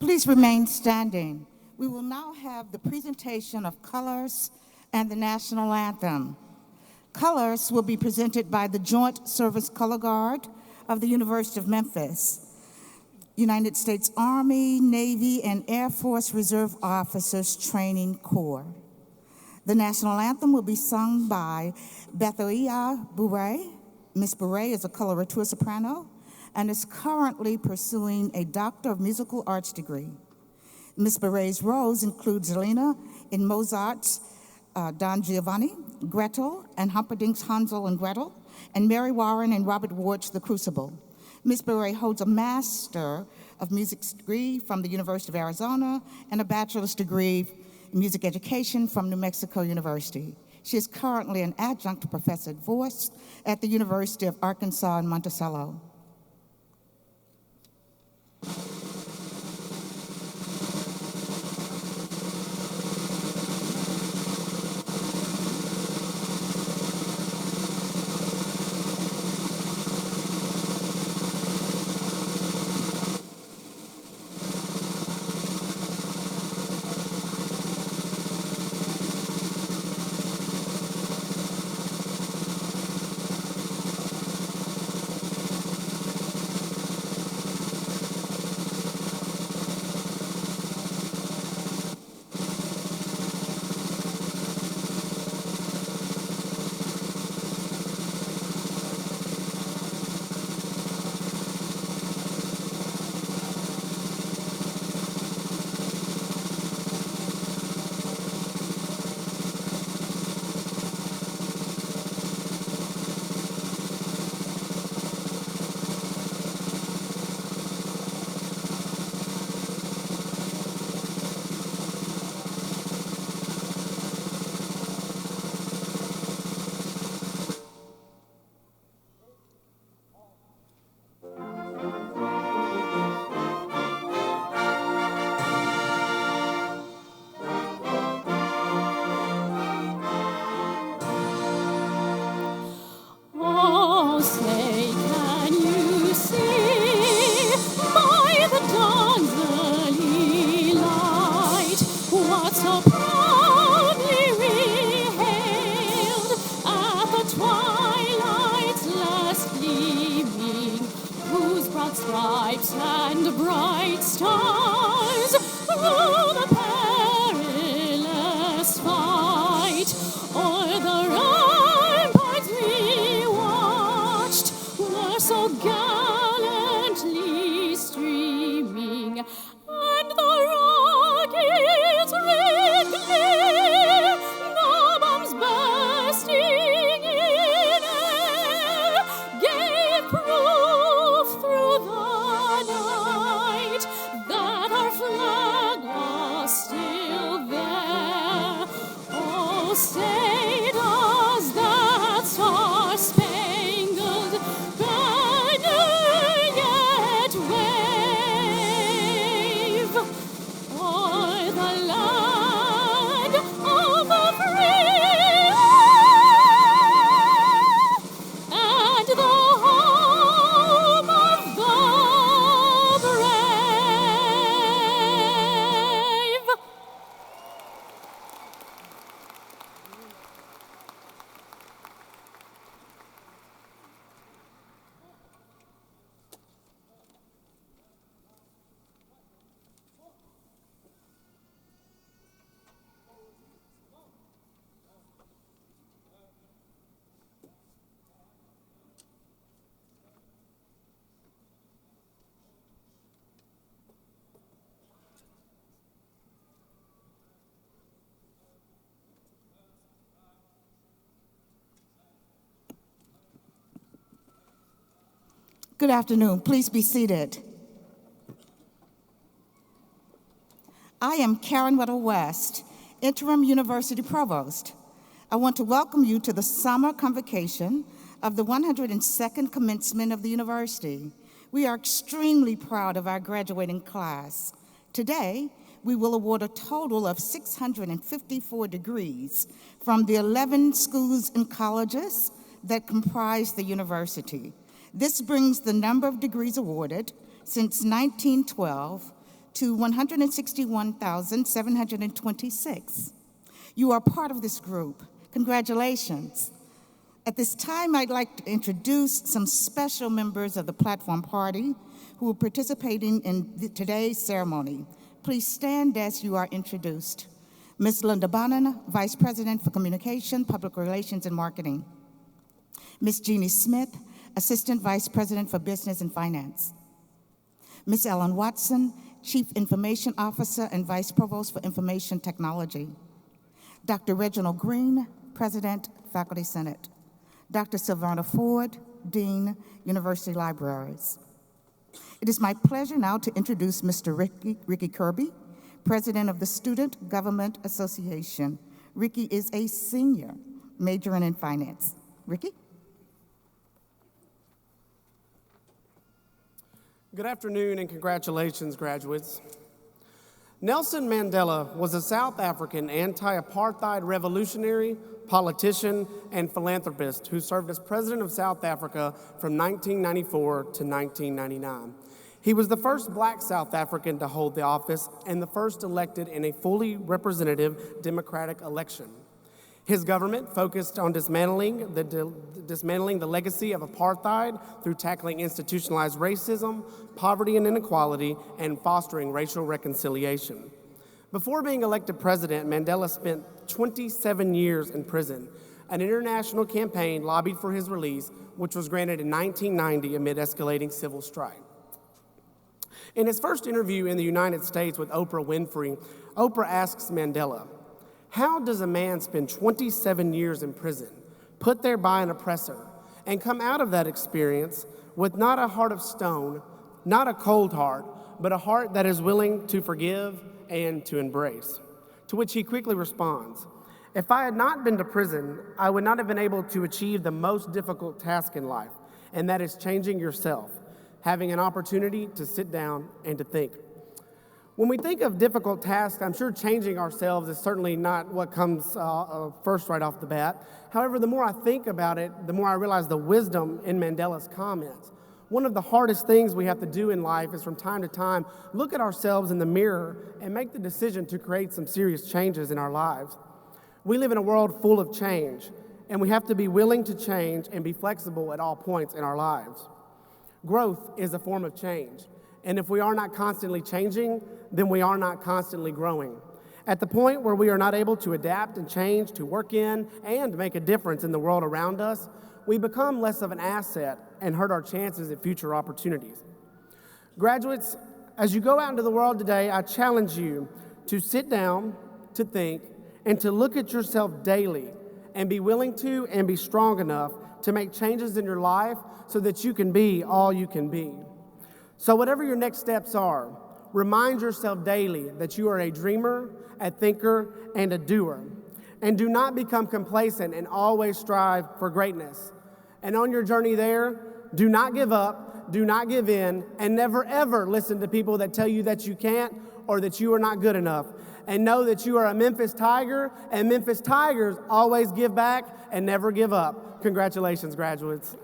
Please remain standing. We will now have the presentation of colors and the national anthem. Colors will be presented by the Joint Service Color Guard of the University of Memphis, United States Army, Navy, and Air Force Reserve Officers Training Corps. The national anthem will be sung by Bethoia Bure. Ms. Bure is a coloratura soprano and is currently pursuing a Doctor of Musical Arts degree. Ms. Bure's roles include Zelina in Mozart's Don Giovanni, Gretel and Humperdinck's Hansel and Gretel, and Mary Warren and Robert Ward's The Crucible. Ms. Bure holds a Master of Music degree from the University of Arizona and a bachelor's degree in music education from New Mexico University. She is currently an adjunct professor at voice at the University of Arkansas in Monticello. status, that star-spangled banner yet wave o'er the land of the free and the home of the brave. Good afternoon. Please be seated. I am Karen Weddle West, Interim University Provost. I want to welcome you to the summer convocation of the 102nd commencement of the university. We are extremely proud of our graduating class. Today, we will award a total of 654 degrees from the 11 schools and colleges that comprise the university. This brings the number of degrees awarded since 1912 to 161,726. You are part of this group. Congratulations. At this time, I'd like to introduce some special members of the Platform Party who are participating in today's ceremony. Please stand as you are introduced. Ms. Linda Bonin, Vice President for Communication, Public Relations, and Marketing. Ms. Jeannie Smith, Assistant Vice President for Business and Finance. Ms. Ellen Watson, Chief Information Officer and Vice Provost for Information Technology. Dr. Reginald Green, President, Faculty Senate. Dr. Sylvana Ford, Dean, University Libraries. It is my pleasure now to introduce Mr. Ricky Kirby, President of the Student Government Association. Ricky is a senior, majoring in finance. Ricky? Good afternoon and congratulations, graduates. Nelson Mandela was a South African anti-apartheid revolutionary, politician, and philanthropist who served as president of South Africa from 1994 to 1999. He was the first black South African to hold the office and the first elected in a fully representative democratic election. His government focused on dismantling the legacy of apartheid through tackling institutionalized racism, poverty and inequality, and fostering racial reconciliation. Before being elected president, Mandela spent 27 years in prison. An international campaign lobbied for his release, which was granted in 1990 amid escalating civil strife. In his first interview in the United States with Oprah Winfrey, Oprah asks Mandela, "How does a man spend 27 years in prison, put there by an oppressor, and come out of that experience with not a heart of stone, not a cold heart, but a heart that is willing to forgive and to embrace?" To which he quickly responds, "If I had not been to prison, I would not have been able to achieve the most difficult task in life, and that is changing yourself, having an opportunity to sit down and to think." When we think of difficult tasks, I'm sure changing ourselves is certainly not what comes first right off the bat. However, the more I think about it, the more I realize the wisdom in Mandela's comments. One of the hardest things we have to do in life is from time to time, look at ourselves in the mirror and make the decision to create some serious changes in our lives. We live in a world full of change, and we have to be willing to change and be flexible at all points in our lives. Growth is a form of change. And if we are not constantly changing, then we are not constantly growing. At the point where we are not able to adapt and change, to work in and make a difference in the world around us, we become less of an asset and hurt our chances at future opportunities. Graduates, as you go out into the world today, I challenge you to sit down, to think, and to look at yourself daily and be willing to and be strong enough to make changes in your life so that you can be all you can be. So whatever your next steps are, remind yourself daily that you are a dreamer, a thinker, and a doer. And do not become complacent and always strive for greatness. And on your journey there, do not give up, do not give in, and never ever listen to people that tell you that you can't or that you are not good enough. And know that you are a Memphis Tiger, and Memphis Tigers always give back and never give up. Congratulations, graduates.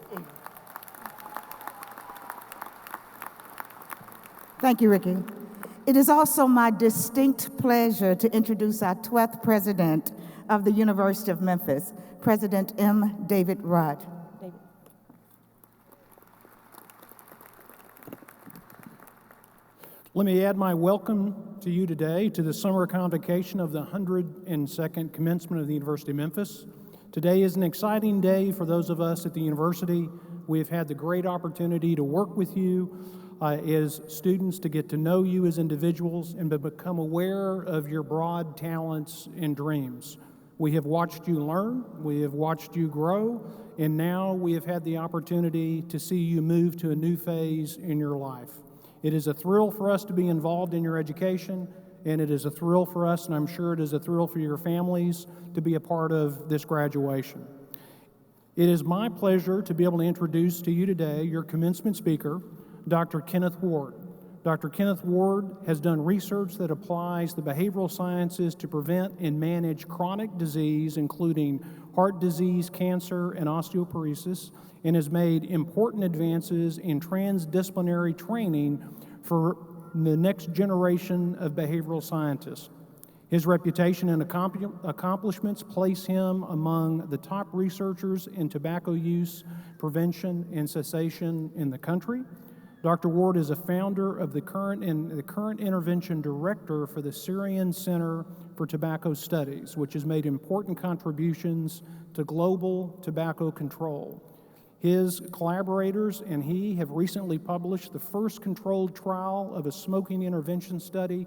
Thank you, Ricky. It is also my distinct pleasure to introduce our 12th president of the University of Memphis, President M. David Rudd. Let me add my welcome to you today to the summer convocation of the 102nd commencement of the University of Memphis. Today is an exciting day for those of us at the university. We have had the great opportunity to work with you as students, to get to know you as individuals and to become aware of your broad talents and dreams. We have watched you learn, we have watched you grow, and now we have had the opportunity to see you move to a new phase in your life. It is a thrill for us to be involved in your education, and it is a thrill for us, and I'm sure it is a thrill for your families, to be a part of this graduation. It is my pleasure to be able to introduce to you today your commencement speaker, Dr. Kenneth Ward. Dr. Kenneth Ward has done research that applies the behavioral sciences to prevent and manage chronic disease, including heart disease, cancer, and osteoporosis, and has made important advances in transdisciplinary training for the next generation of behavioral scientists. His reputation and accomplishments place him among the top researchers in tobacco use, prevention, and cessation in the country. Dr. Ward is a founder of the current intervention director for the Syrian Center for Tobacco Studies, which has made important contributions to global tobacco control. His collaborators and he have recently published the first controlled trial of a smoking intervention study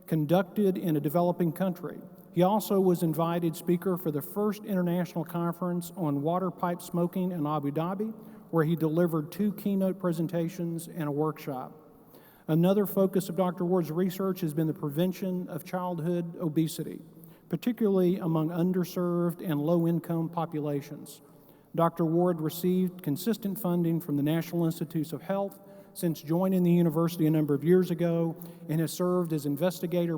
conducted in a developing country. He also was invited speaker for the first international conference on water pipe smoking in Abu Dhabi, where he delivered 2 keynote presentations and a workshop. Another focus of Dr. Ward's research has been the prevention of childhood obesity, particularly among underserved and low-income populations. Dr. Ward received consistent funding from the National Institutes of Health since joining the university a number of years ago, and has served as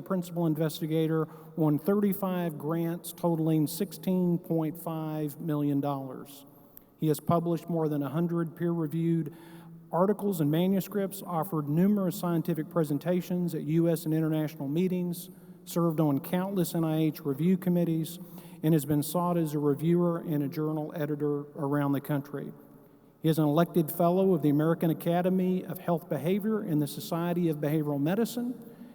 principal investigator on 35 grants totaling $16.5 million. He has published more than 100 peer-reviewed articles and manuscripts, offered numerous scientific presentations at U.S. and international meetings, served on countless NIH review committees, and has been sought as a reviewer and a journal editor around the country. He is an elected fellow of the American Academy of Health Behavior and the Society of Behavioral Medicine,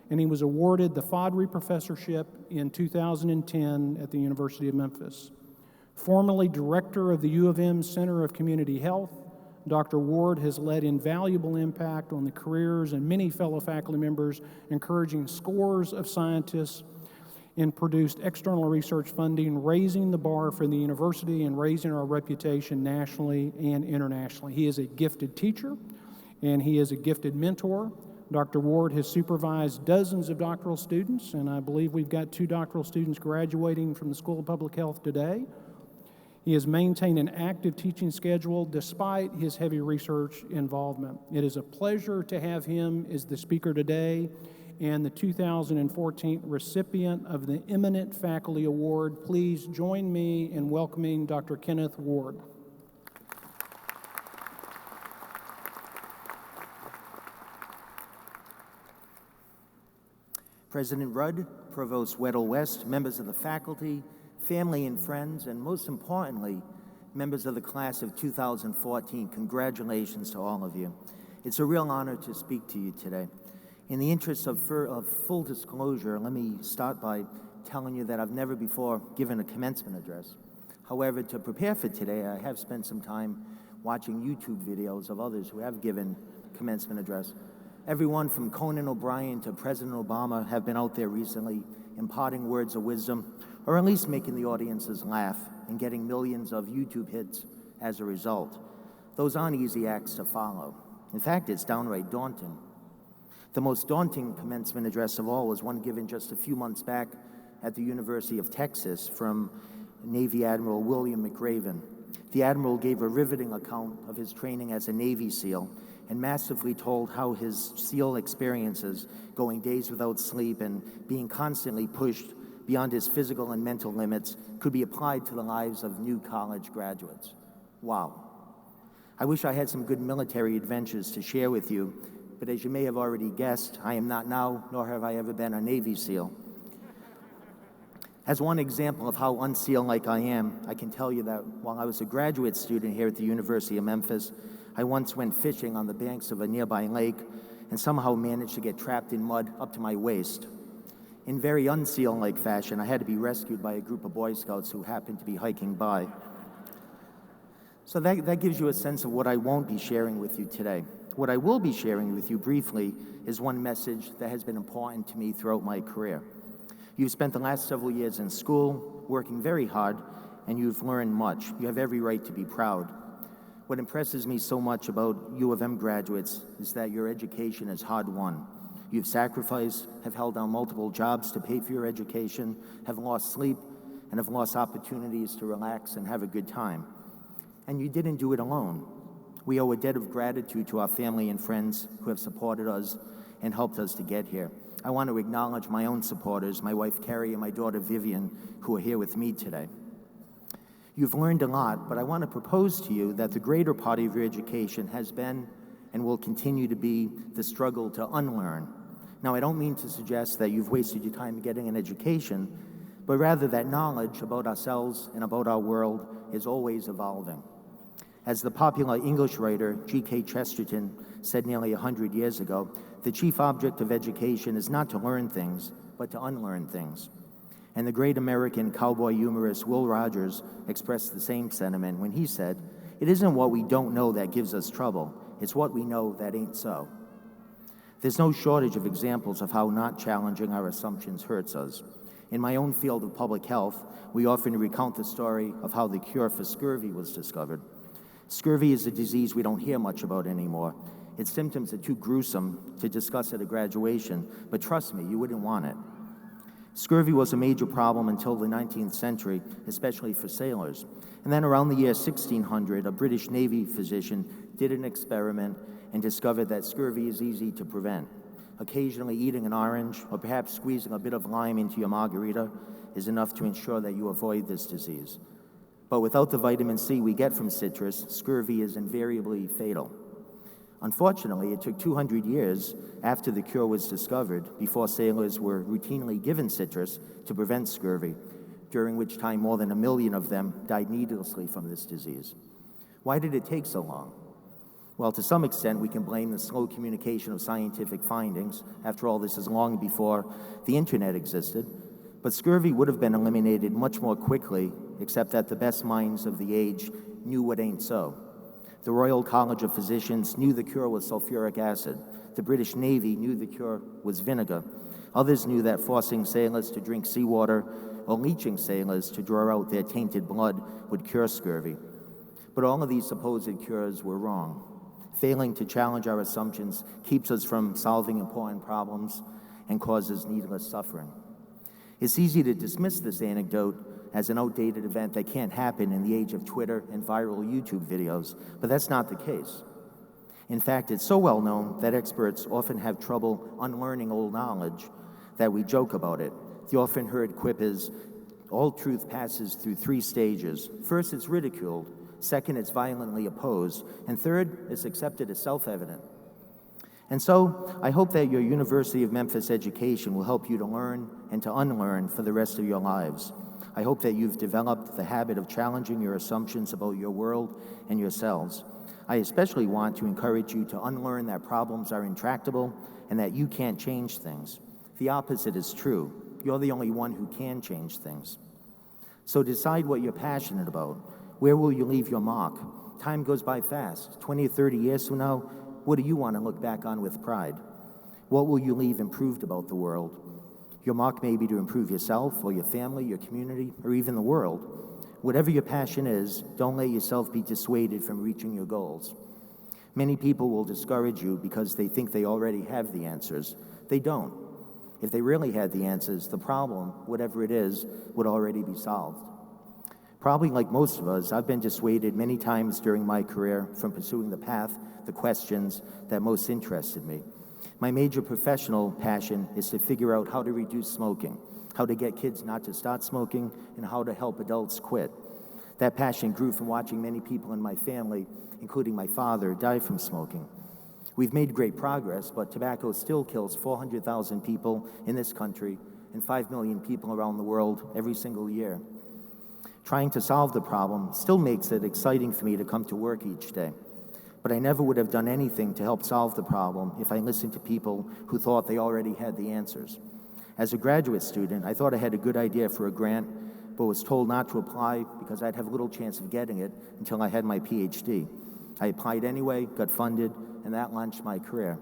and he was awarded the Fodry Professorship in 2010 at the University of Memphis. Formerly director of the U of M Center of Community Health, Dr. Ward has led invaluable impact on the careers and many fellow faculty members, encouraging scores of scientists, and produced external research funding, raising the bar for the university and raising our reputation nationally and internationally. He is a gifted teacher, and he is a gifted mentor. Dr. Ward has supervised dozens of doctoral students, and I believe we've got 2 doctoral students graduating from the School of Public Health today. He has maintained an active teaching schedule despite his heavy research involvement. It is a pleasure to have him as the speaker today and the 2014 recipient of the Eminent Faculty Award. Please join me in welcoming Dr. Kenneth Ward. President Rudd, Provost Weddell West, members of the faculty, family and friends, and most importantly, members of the class of 2014, congratulations to all of you. It's a real honor to speak to you today. In the interest of full disclosure, let me start by telling you that I've never before given a commencement address. However, to prepare for today, I have spent some time watching YouTube videos of others who have given commencement address. Everyone from Conan O'Brien to President Obama have been out there recently imparting words of wisdom, or at least making the audiences laugh and getting millions of YouTube hits as a result. Those aren't easy acts to follow. In fact, it's downright daunting. The most daunting commencement address of all was one given just a few months back at the University of Texas from Navy Admiral William McRaven. The Admiral gave a riveting account of his training as a Navy SEAL and masterfully told how his SEAL experiences, going days without sleep and being constantly pushed beyond his physical and mental limits, could be applied to the lives of new college graduates. Wow. I wish I had some good military adventures to share with you, but as you may have already guessed, I am not now, nor have I ever been a Navy SEAL. As one example of how unSEAL-like I am, I can tell you that while I was a graduate student here at the University of Memphis, I once went fishing on the banks of a nearby lake and somehow managed to get trapped in mud up to my waist. In very unSEAL-like fashion, I had to be rescued by a group of Boy Scouts who happened to be hiking by. So that gives you a sense of what I won't be sharing with you today. What I will be sharing with you briefly is one message that has been important to me throughout my career. You've spent the last several years in school, working very hard, and you've learned much. You have every right to be proud. What impresses me so much about U of M graduates is that your education is hard-won. You've sacrificed, have held down multiple jobs to pay for your education, have lost sleep, and have lost opportunities to relax and have a good time. And you didn't do it alone. We owe a debt of gratitude to our family and friends who have supported us and helped us to get here. I want to acknowledge my own supporters, my wife Carrie and my daughter Vivian, who are here with me today. You've learned a lot, but I want to propose to you that the greater part of your education has been and will continue to be the struggle to unlearn. Now, I don't mean to suggest that you've wasted your time getting an education, but rather that knowledge about ourselves and about our world is always evolving. As the popular English writer G.K. Chesterton said nearly 100 years ago, the chief object of education is not to learn things, but to unlearn things. And the great American cowboy humorist Will Rogers expressed the same sentiment when he said, "It isn't what we don't know that gives us trouble, it's what we know that ain't so." There's no shortage of examples of how not challenging our assumptions hurts us. In my own field of public health, we often recount the story of how the cure for scurvy was discovered. Scurvy is a disease we don't hear much about anymore. Its symptoms are too gruesome to discuss at a graduation, but trust me, you wouldn't want it. Scurvy was a major problem until the 19th century, especially for sailors. And then around the year 1600, a British Navy physician did an experiment and discovered that scurvy is easy to prevent. Occasionally eating an orange or perhaps squeezing a bit of lime into your margarita is enough to ensure that you avoid this disease. But without the vitamin C we get from citrus, scurvy is invariably fatal. Unfortunately, it took 200 years after the cure was discovered before sailors were routinely given citrus to prevent scurvy, during which time more than 1 million of them died needlessly from this disease. Why did it take so long? Well, to some extent, we can blame the slow communication of scientific findings. After all, this is long before the internet existed. But scurvy would have been eliminated much more quickly, except that the best minds of the age knew what ain't so. The Royal College of Physicians knew the cure was sulfuric acid. The British Navy knew the cure was vinegar. Others knew that forcing sailors to drink seawater or leeching sailors to draw out their tainted blood would cure scurvy. But all of these supposed cures were wrong. Failing to challenge our assumptions keeps us from solving important problems and causes needless suffering. It's easy to dismiss this anecdote as an outdated event that can't happen in the age of Twitter and viral YouTube videos, but that's not the case. In fact, it's so well known that experts often have trouble unlearning old knowledge that we joke about it. The often heard quip is, all truth passes through 3 stages. First, it's ridiculed. Second, it's violently opposed. And third, it's accepted as self-evident. And so, I hope that your University of Memphis education will help you to learn and to unlearn for the rest of your lives. I hope that you've developed the habit of challenging your assumptions about your world and yourselves. I especially want to encourage you to unlearn that problems are intractable and that you can't change things. The opposite is true. You're the only one who can change things. So decide what you're passionate about. Where will you leave your mark? Time goes by fast. 20 or 30 years from now, what do you want to look back on with pride? What will you leave improved about the world? Your mark may be to improve yourself or your family, your community, or even the world. Whatever your passion is, don't let yourself be dissuaded from reaching your goals. Many people will discourage you because they think they already have the answers. They don't. If they really had the answers, the problem, whatever it is, would already be solved. Probably like most of us, I've been dissuaded many times during my career from pursuing the path, the questions that most interested me. My major professional passion is to figure out how to reduce smoking, how to get kids not to start smoking, and how to help adults quit. That passion grew from watching many people in my family, including my father, die from smoking. We've made great progress, but tobacco still kills 400,000 people in this country and 5 million people around the world every single year. Trying to solve the problem still makes it exciting for me to come to work each day. But I never would have done anything to help solve the problem if I listened to people who thought they already had the answers. As a graduate student, I thought I had a good idea for a grant, but was told not to apply because I'd have little chance of getting it until I had my PhD. I applied anyway, got funded, and that launched my career.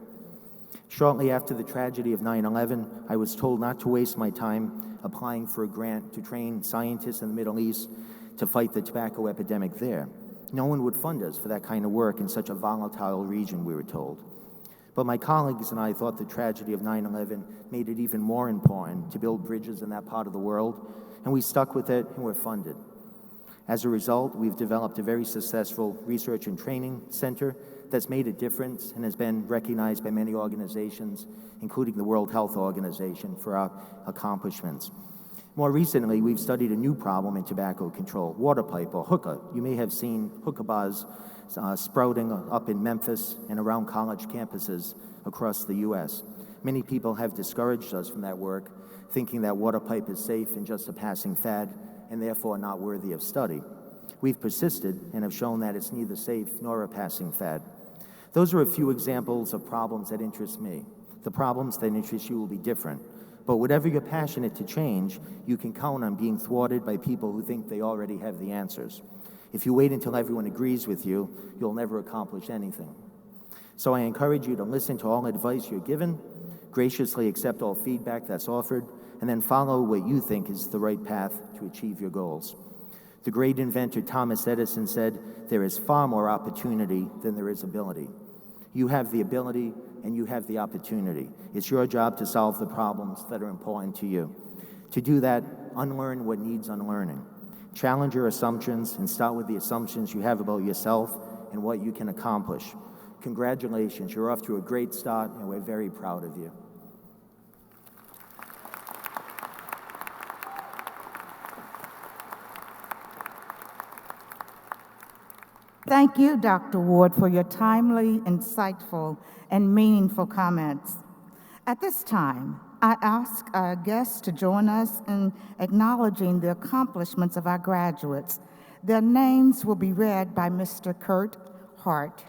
Shortly after the tragedy of 9/11, I was told not to waste my time applying for a grant to train scientists in the Middle East to fight the tobacco epidemic there. No one would fund us for that kind of work in such a volatile region, we were told. But my colleagues and I thought the tragedy of 9/11 made it even more important to build bridges in that part of the world, and we stuck with it and were funded. As a result, we've developed a very successful research and training center that's made a difference and has been recognized by many organizations, including the World Health Organization, for our accomplishments. More recently, we've studied a new problem in tobacco control, water pipe or hookah. You may have seen hookah bars sprouting up in Memphis and around college campuses across the U.S. Many people have discouraged us from that work, thinking that water pipe is safe and just a passing fad, and therefore not worthy of study. We've persisted and have shown that it's neither safe nor a passing fad. Those are a few examples of problems that interest me. The problems that interest you will be different. But whatever you're passionate to change, you can count on being thwarted by people who think they already have the answers. If you wait until everyone agrees with you, you'll never accomplish anything. So I encourage you to listen to all advice you're given, graciously accept all feedback that's offered, and then follow what you think is the right path to achieve your goals. The great inventor Thomas Edison said, "There is far more opportunity than there is ability." You have the ability and you have the opportunity. It's your job to solve the problems that are important to you. To do that, unlearn what needs unlearning. Challenge your assumptions and start with the assumptions you have about yourself and what you can accomplish. Congratulations, you're off to a great start and we're very proud of you. Thank you, Dr. Ward, for your timely, insightful, and meaningful comments. At this time, I ask our guests to join us in acknowledging the accomplishments of our graduates. Their names will be read by Mr. Kurt Hart.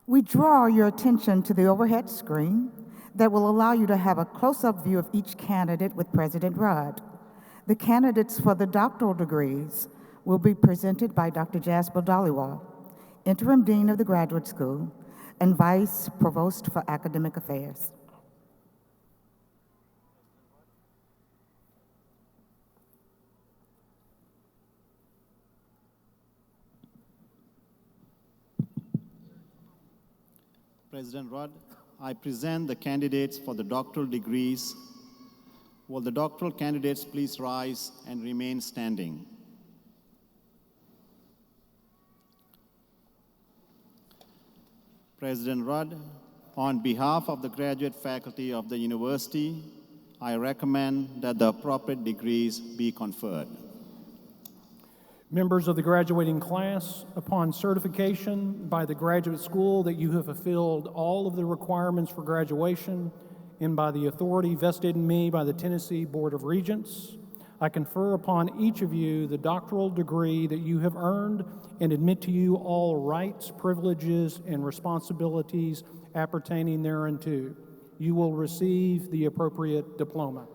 We draw your attention to the overhead screen that will allow you to have a close-up view of each candidate with President Rudd. The candidates for the doctoral degrees will be presented by Dr. Jasper Dhaliwal, Interim Dean of the Graduate School and Vice Provost for Academic Affairs. President Rudd, I present the candidates for the doctoral degrees. Will the doctoral candidates please rise and remain standing? President Rudd, on behalf of the graduate faculty of the university, I recommend that the appropriate degrees be conferred. Members of the graduating class, upon certification by the graduate school that you have fulfilled all of the requirements for graduation and by the authority vested in me by the Tennessee Board of Regents, I confer upon each of you the doctoral degree that you have earned and admit to you all rights, privileges, and responsibilities appertaining thereunto. You will receive the appropriate diploma.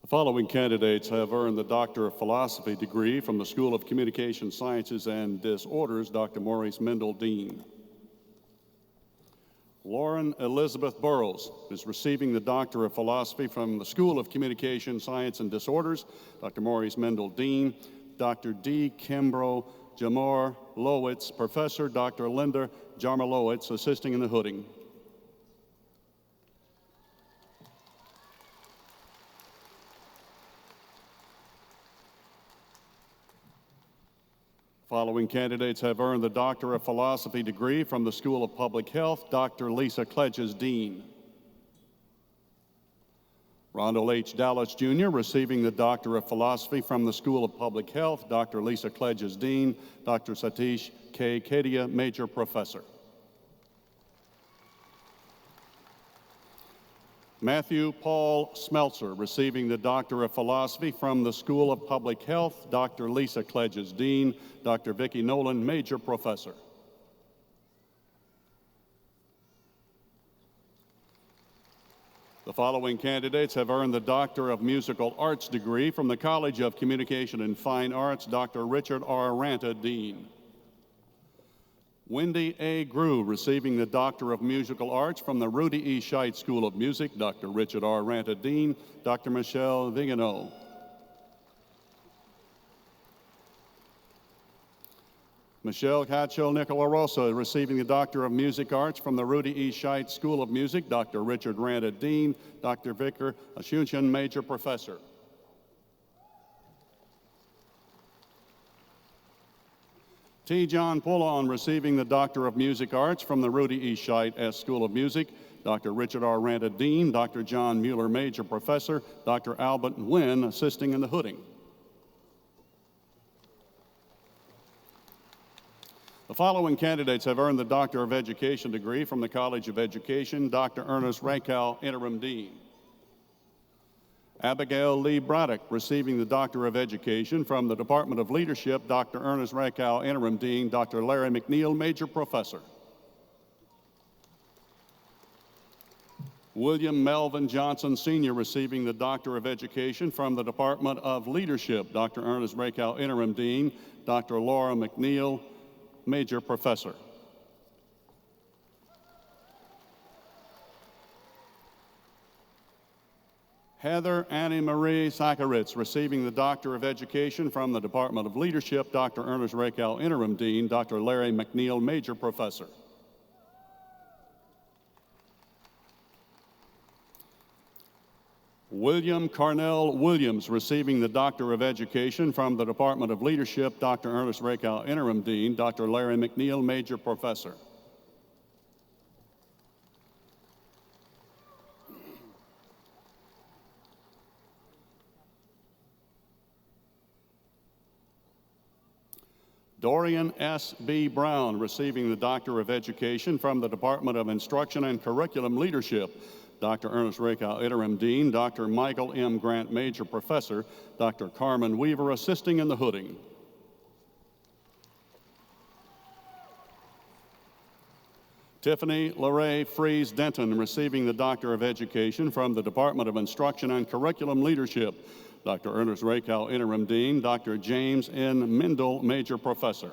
The Following candidates have earned the Doctor of Philosophy degree from the School of Communication Sciences and Disorders, Dr. Maurice Mendel, Dean. Lauren Elizabeth Burrows is receiving the Doctor of Philosophy from the School of Communication Science and Disorders, Dr. Maurice Mendel, Dean. Dr. D. Kimbrough Jamor Lowitz, Professor, Dr. Linda Jarmalowitz, assisting in the hooding. Following candidates have earned the Doctor of Philosophy degree from the School of Public Health, Dr. Lisa Kledges, Dean. Rondell H. Dallas, Jr., receiving the Doctor of Philosophy from the School of Public Health, Dr. Lisa Kledges, Dean. Dr. Satish K. Kadia, Major Professor. Matthew Paul Smeltzer, receiving the Doctor of Philosophy from the School of Public Health, Dr. Lisa Kledges, Dean. Dr. Vicki Nolan, Major Professor. The following candidates have earned the Doctor of Musical Arts degree from the College of Communication and Fine Arts, Dr. Richard R. Ranta, Dean. Wendy A. Grew, receiving the Doctor of Musical Arts from the Rudy E. Scheidt School of Music, Dr. Richard R. Ranta, Dean. Dr. Michelle Vigano. Michelle Cacho Nicola Rosa, receiving the Doctor of Music Arts from the Rudy E. Scheidt School of Music, Dr. Richard Ranta, Dean. Dr. Vicar Ashunchan, Major Professor. T. John Pullon, receiving the Doctor of Music Arts from the Rudy E. Scheidt S. School of Music, Dr. Richard R. Ranta, Dean. Dr. John Mueller, Major Professor. Dr. Albert Nguyen, assisting in the hooding. The following candidates have earned the Doctor of Education degree from the College of Education, Dr. Ernest Rakow, Interim Dean. Abigail Lee Braddock, receiving the Doctor of Education from the Department of Leadership, Dr. Ernest Rakow, Interim Dean. Dr. Larry McNeil, Major Professor. William Melvin Johnson, Sr., receiving the Doctor of Education from the Department of Leadership, Dr. Ernest Rakow, Interim Dean. Dr. Laura McNeil, Major Professor. Heather Annie Marie Sakaritz, receiving the Doctor of Education from the Department of Leadership, Dr. Ernest Rakow, Interim Dean. Dr. Larry McNeil, Major Professor. William Carnell Williams, receiving the Doctor of Education from the Department of Leadership, Dr. Ernest Rakow, Interim Dean. Dr. Larry McNeil, Major Professor. Dorian S. B. Brown, receiving the Doctor of Education from the Department of Instruction and Curriculum Leadership, Dr. Ernest Rakow, Interim Dean. Dr. Michael M. Grant, Major Professor. Dr. Carmen Weaver, assisting in the hooding. Tiffany LaRae Fries Denton, receiving the Doctor of Education from the Department of Instruction and Curriculum Leadership, Dr. Ernest Rakow, Interim Dean. Dr. James N. Mendel, Major Professor.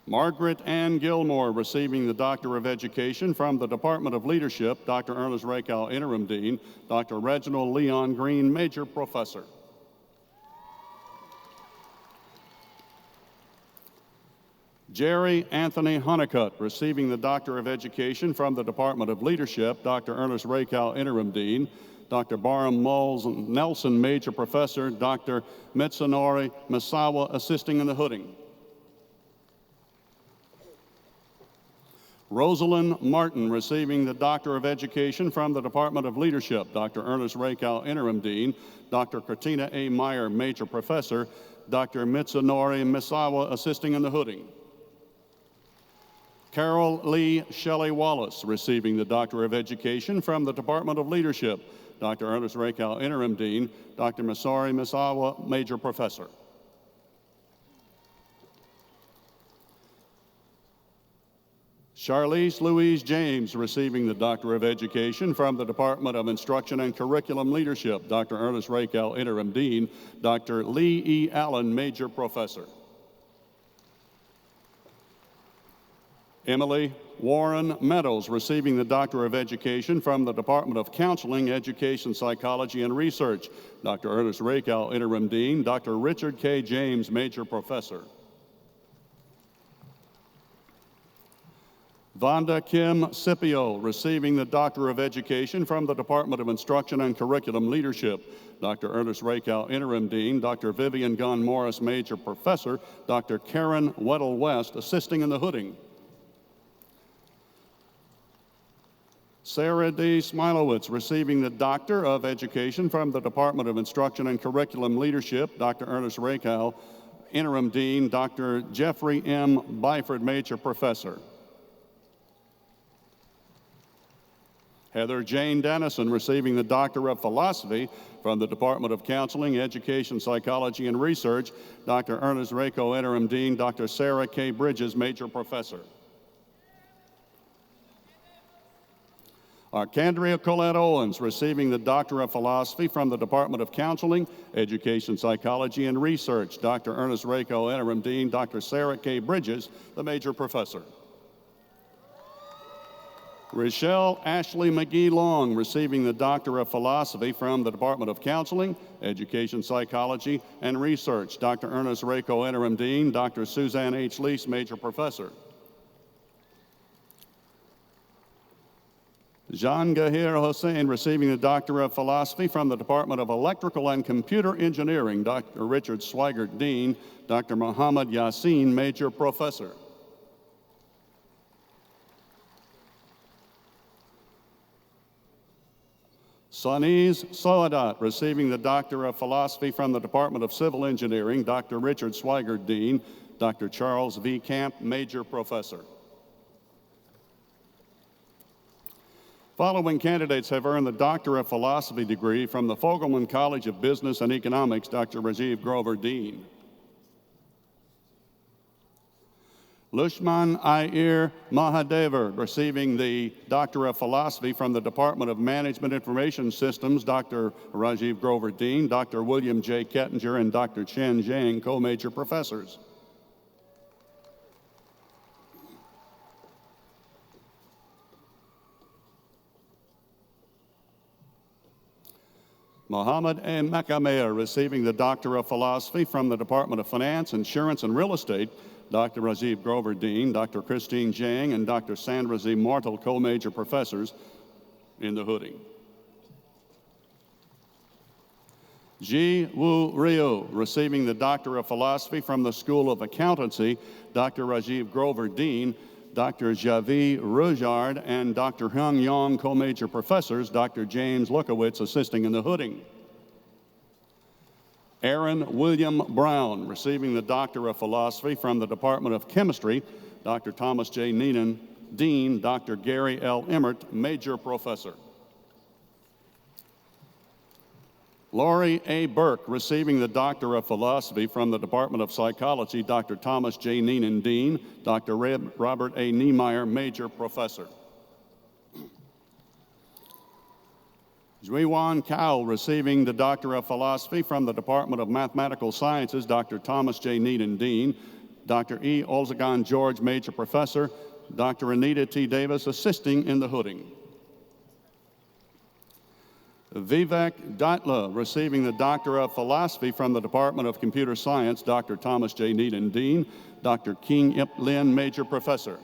Margaret Ann Gilmore, receiving the Doctor of Education from the Department of Leadership, Dr. Ernest Rakow, Interim Dean. Dr. Reginald Leon Green, Major Professor. Jerry Anthony Honeycutt, receiving the Doctor of Education from the Department of Leadership, Dr. Ernest Rakow, Interim Dean. Dr. Barham Moles Nelson, Major Professor. Dr. Mitsunori Misawa, assisting in the hooding. Rosalind Martin, receiving the Doctor of Education from the Department of Leadership, Dr. Ernest Rakow, Interim Dean. Dr. Katina A. Meyer, Major Professor. Dr. Mitsunori Misawa, assisting in the hooding. Carol Lee Shelley Wallace, receiving the Doctor of Education from the Department of Leadership, Dr. Ernest Rakow, Interim Dean. Dr. Masari Misawa, Major Professor. Charlize Louise James, receiving the Doctor of Education from the Department of Instruction and Curriculum Leadership, Dr. Ernest Rakow, Interim Dean, Dr. Lee E. Allen, Major Professor. Emily Warren Meadows, receiving the Doctor of Education from the Department of Counseling, Education, Psychology, and Research, Dr. Ernest Rakow, Interim Dean, Dr. Richard K. James, Major Professor. Vonda Kim Scipio, receiving the Doctor of Education from the Department of Instruction and Curriculum Leadership, Dr. Ernest Rakow, Interim Dean, Dr. Vivian Gunn Morris, Major Professor, Dr. Karen Weddle West, assisting in the hooding. Sarah D. Smilowitz, receiving the Doctor of Education from the Department of Instruction and Curriculum Leadership, Dr. Ernest Rakow, Interim Dean, Dr. Jeffrey M. Byford, Major Professor. Heather Jane Dennison, receiving the Doctor of Philosophy from the Department of Counseling, Education, Psychology, and Research, Dr. Ernest Rakow, Interim Dean, Dr. Sarah K. Bridges, Major Professor. Arcandria Colette Owens, receiving the Doctor of Philosophy from the Department of Counseling, Education, Psychology, and Research, Dr. Ernest Rakow, Interim Dean, Dr. Sarah K. Bridges, the Major Professor. Rochelle Ashley McGee Long, receiving the Doctor of Philosophy from the Department of Counseling, Education, Psychology, and Research, Dr. Ernest Rakow, Interim Dean, Dr. Suzanne H. Lease, Major Professor. Jean Gahir Hossein, receiving the Doctor of Philosophy from the Department of Electrical and Computer Engineering, Dr. Richard Swigert, Dean, Dr. Muhammad Yassin, Major Professor. Saniz Soadat, receiving the Doctor of Philosophy from the Department of Civil Engineering, Dr. Richard Swigert, Dean, Dr. Charles V. Camp, Major Professor. Following candidates have earned the Doctor of Philosophy degree from the Fogelman College of Business and Economics, Dr. Rajiv Grover, Dean. Lushman Iyer Mahadevar, receiving the Doctor of Philosophy from the Department of Management Information Systems, Dr. Rajiv Grover, Dean, Dr. William J. Kettinger, and Dr. Chen Zhang, co-major professors. Mohammed A. Mekameir, receiving the Doctor of Philosophy from the Department of Finance, Insurance, and Real Estate, Dr. Rajiv Grover, Dean, Dr. Christine Zhang, and Dr. Sandra Z. Martel, co-major professors in the hooding. Ji Woo Ryu, receiving the Doctor of Philosophy from the School of Accountancy, Dr. Rajiv Grover, Dean, Dr. Javi Rujard, and Dr. Hyung Yong, co-major professors, Dr. James Lukowitz, assisting in the hooding. Aaron William Brown, receiving the Doctor of Philosophy from the Department of Chemistry, Dr. Thomas J. Neenan, Dean, Dr. Gary L. Emmert, Major Professor. Laurie A. Burke, receiving the Doctor of Philosophy from the Department of Psychology, Dr. Thomas J. Neenan, Dean, Dr. Robert A. Niemeyer, Major Professor. Zhuiwan Kao, receiving the Doctor of Philosophy from the Department of Mathematical Sciences, Dr. Thomas J. Neenan, Dean, Dr. E. Olzagan George, Major Professor, Dr. Anita T. Davis, assisting in the hooding. Vivek Datla, receiving the Doctor of Philosophy from the Department of Computer Science, Dr. Thomas J. Neenan, Dean, Dr. King Ip Lin, Major Professor.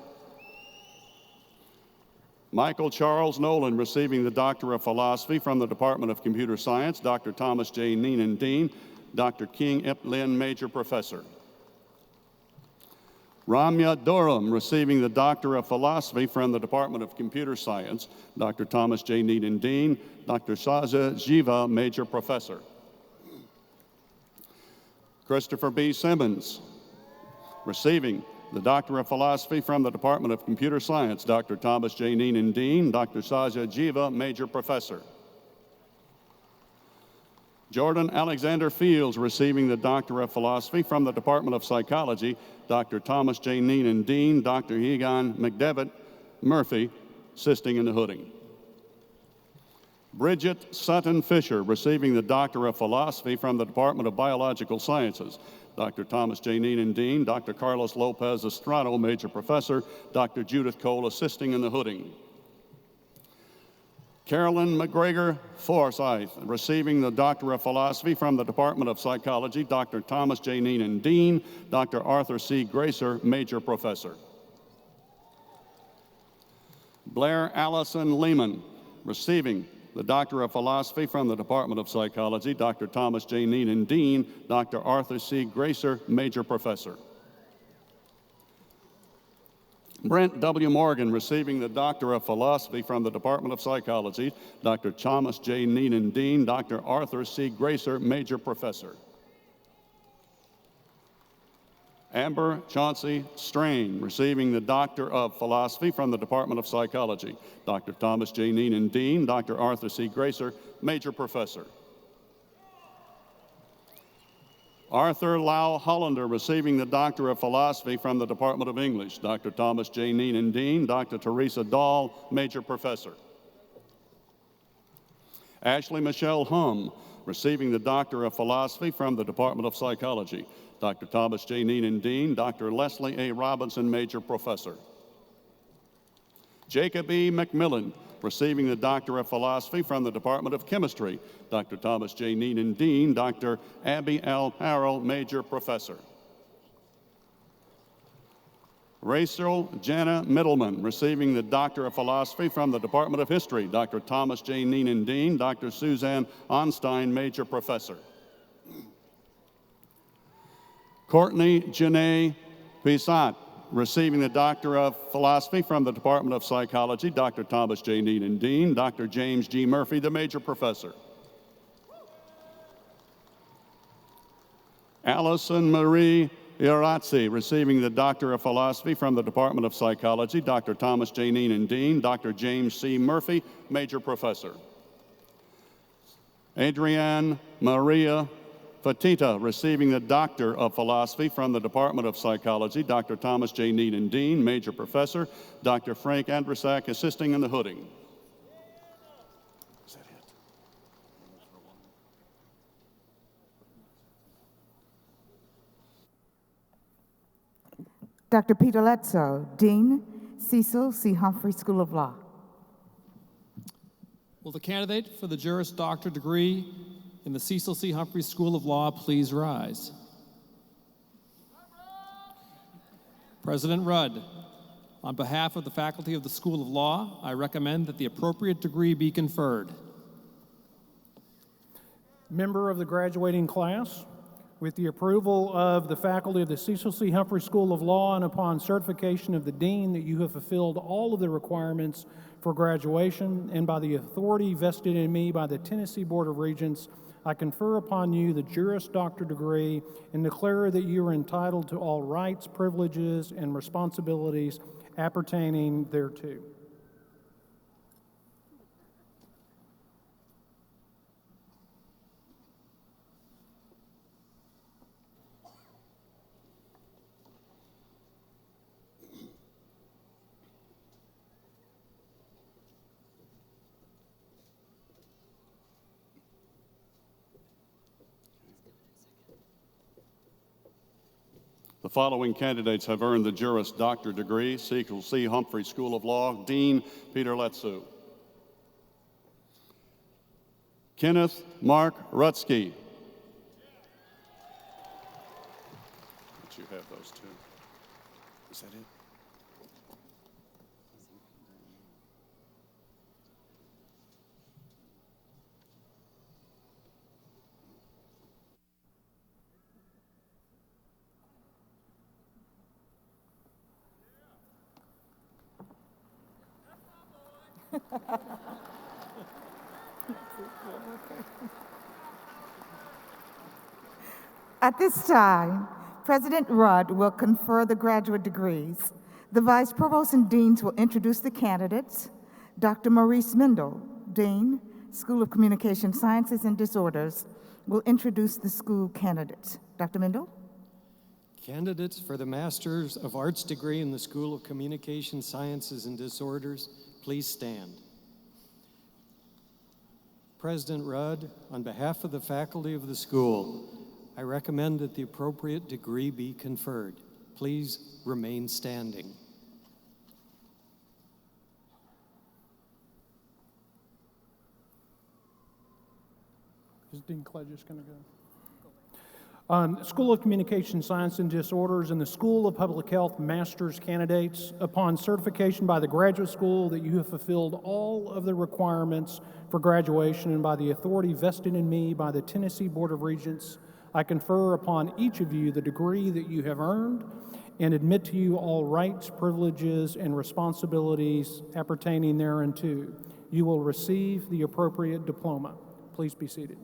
Michael Charles Nolan, receiving the Doctor of Philosophy from the Department of Computer Science, Dr. Thomas J. Neenan, Dean, Dr. King Ip Lin, Major Professor. Ramya Durham, receiving the Doctor of Philosophy from the Department of Computer Science, Dr. Thomas J. Neenan, Dean, Dr. Saza Jiva, Major Professor. Christopher B. Simmons, receiving the Doctor of Philosophy from the Department of Computer Science, Dr. Thomas J. Neenan, Dean, Dr. Saja Jiva, Major Professor. Jordan Alexander Fields, receiving the Doctor of Philosophy from the Department of Psychology, Dr. Thomas J. Neenan, Dean, Dr. Egon McDevitt, Murphy, assisting in the hooding. Bridget Sutton Fisher, receiving the Doctor of Philosophy from the Department of Biological Sciences. Dr. Thomas J. Neenan, Dean. Dr. Carlos Lopez Estrado, Major Professor. Dr. Judith Cole, assisting in the hooding. Carolyn McGregor Forsyth, receiving the Doctor of Philosophy from the Department of Psychology. Dr. Thomas J. Neenan, Dean. Dr. Arthur C. Gracer, Major Professor. Blair Allison Lehman, receiving the Doctor of Philosophy from the Department of Psychology. Dr. Thomas J. Neenan, Dean. Dr. Arthur C. Gracer, Major Professor. Brent W. Morgan, receiving the Doctor of Philosophy from the Department of Psychology. Dr. Thomas J. Neenan, Dean. Dr. Arthur C. Gracer, Major Professor. Amber Chauncey Strain, receiving the Doctor of Philosophy from the Department of Psychology. Dr. Thomas J. Neenan, Dean. Dr. Arthur C. Gracer, Major Professor. Arthur Lau Hollander, receiving the Doctor of Philosophy from the Department of English. Dr. Thomas J. Neenan, Dean. Dr. Teresa Dahl, Major Professor. Ashley Michelle Hum, receiving the Doctor of Philosophy from the Department of Psychology. Dr. Thomas J. Neenan, Dean. Dr. Leslie A. Robinson, Major Professor. Jacob E. McMillan, receiving the Doctor of Philosophy from the Department of Chemistry. Dr. Thomas J. Neenan, Dean. Dr. Abby L. Harrell, Major Professor. Rachel Jana Middleman, receiving the Doctor of Philosophy from the Department of History. Dr. Thomas J. Neenan, Dean. Dr. Suzanne Onstein, Major Professor. Courtney Janae Pisat, receiving the Doctor of Philosophy from the Department of Psychology. Dr. Thomas J. Neenan, Dean. Dr. James G. Murphy, the Major Professor. Allison Marie Iorazzi, receiving the Doctor of Philosophy from the Department of Psychology. Dr. Thomas J. Neenan, Dean. Dr. James C. Murphy, Major Professor. Adrienne Maria Fatita, receiving the Doctor of Philosophy from the Department of Psychology. Dr. Thomas J. Neenan, Dean. Major Professor. Dr. Frank Andrusak, assisting in the hooding. Is that it? Dr. Peter Letso, Dean, Cecil C. Humphrey School of Law. Will the candidate for the Juris Doctor degree in the Cecil C. Humphrey School of Law please rise? President Rudd, on behalf of the faculty of the School of Law, I recommend that the appropriate degree be conferred. Member of the graduating class, with the approval of the faculty of the Cecil C. Humphrey School of Law and upon certification of the Dean that you have fulfilled all of the requirements for graduation, and by the authority vested in me by the Tennessee Board of Regents, I confer upon you the Juris Doctor degree and declare that you are entitled to all rights, privileges, and responsibilities appertaining thereto. The following candidates have earned the Juris Doctor degree: Cecil C. Humphrey School of Law, Dean Peter Letsu. Kenneth Mark Rutsky. Let you have those two. Is that it? At this time, President Rudd will confer the graduate degrees. The Vice Provost and Deans will introduce the candidates. Dr. Maurice Mendel, Dean, School of Communication Sciences and Disorders, will introduce the school candidates. Dr. Mendel? Candidates for the Master's of Arts degree in the School of Communication Sciences and Disorders, please stand. President Rudd, on behalf of the faculty of the school, I recommend that the appropriate degree be conferred. Please remain standing. Is Dean Kledges going to go? School of Communication Science and Disorders and the School of Public Health Master's candidates, upon certification by the graduate school that you have fulfilled all of the requirements for graduation and by the authority vested in me by the Tennessee Board of Regents, I confer upon each of you the degree that you have earned and admit to you all rights, privileges, and responsibilities appertaining thereunto. You will receive the appropriate diploma. Please be seated.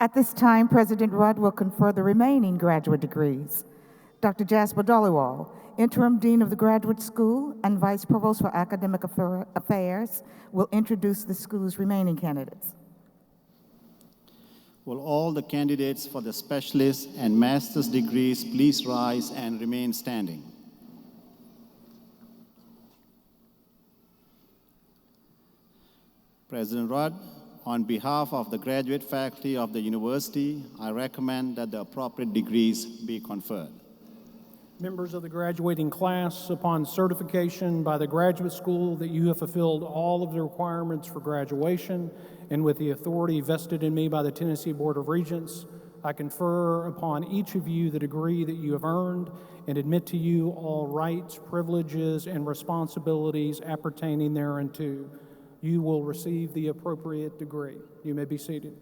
At this time, President Rudd will confer the remaining graduate degrees. Dr. Jasper Dollywall, Interim Dean of the Graduate School and Vice Provost for Academic Affairs, will introduce the school's remaining candidates. Will all the candidates for the specialist and master's degrees please rise and remain standing? President Rudd, on behalf of the graduate faculty of the university, I recommend that the appropriate degrees be conferred. Members of the graduating class, upon certification by the graduate school that you have fulfilled all of the requirements for graduation and with the authority vested in me by the Tennessee Board of Regents, I confer upon each of you the degree that you have earned and admit to you all rights, privileges, and responsibilities appertaining thereunto. You will receive the appropriate degree. You may be seated.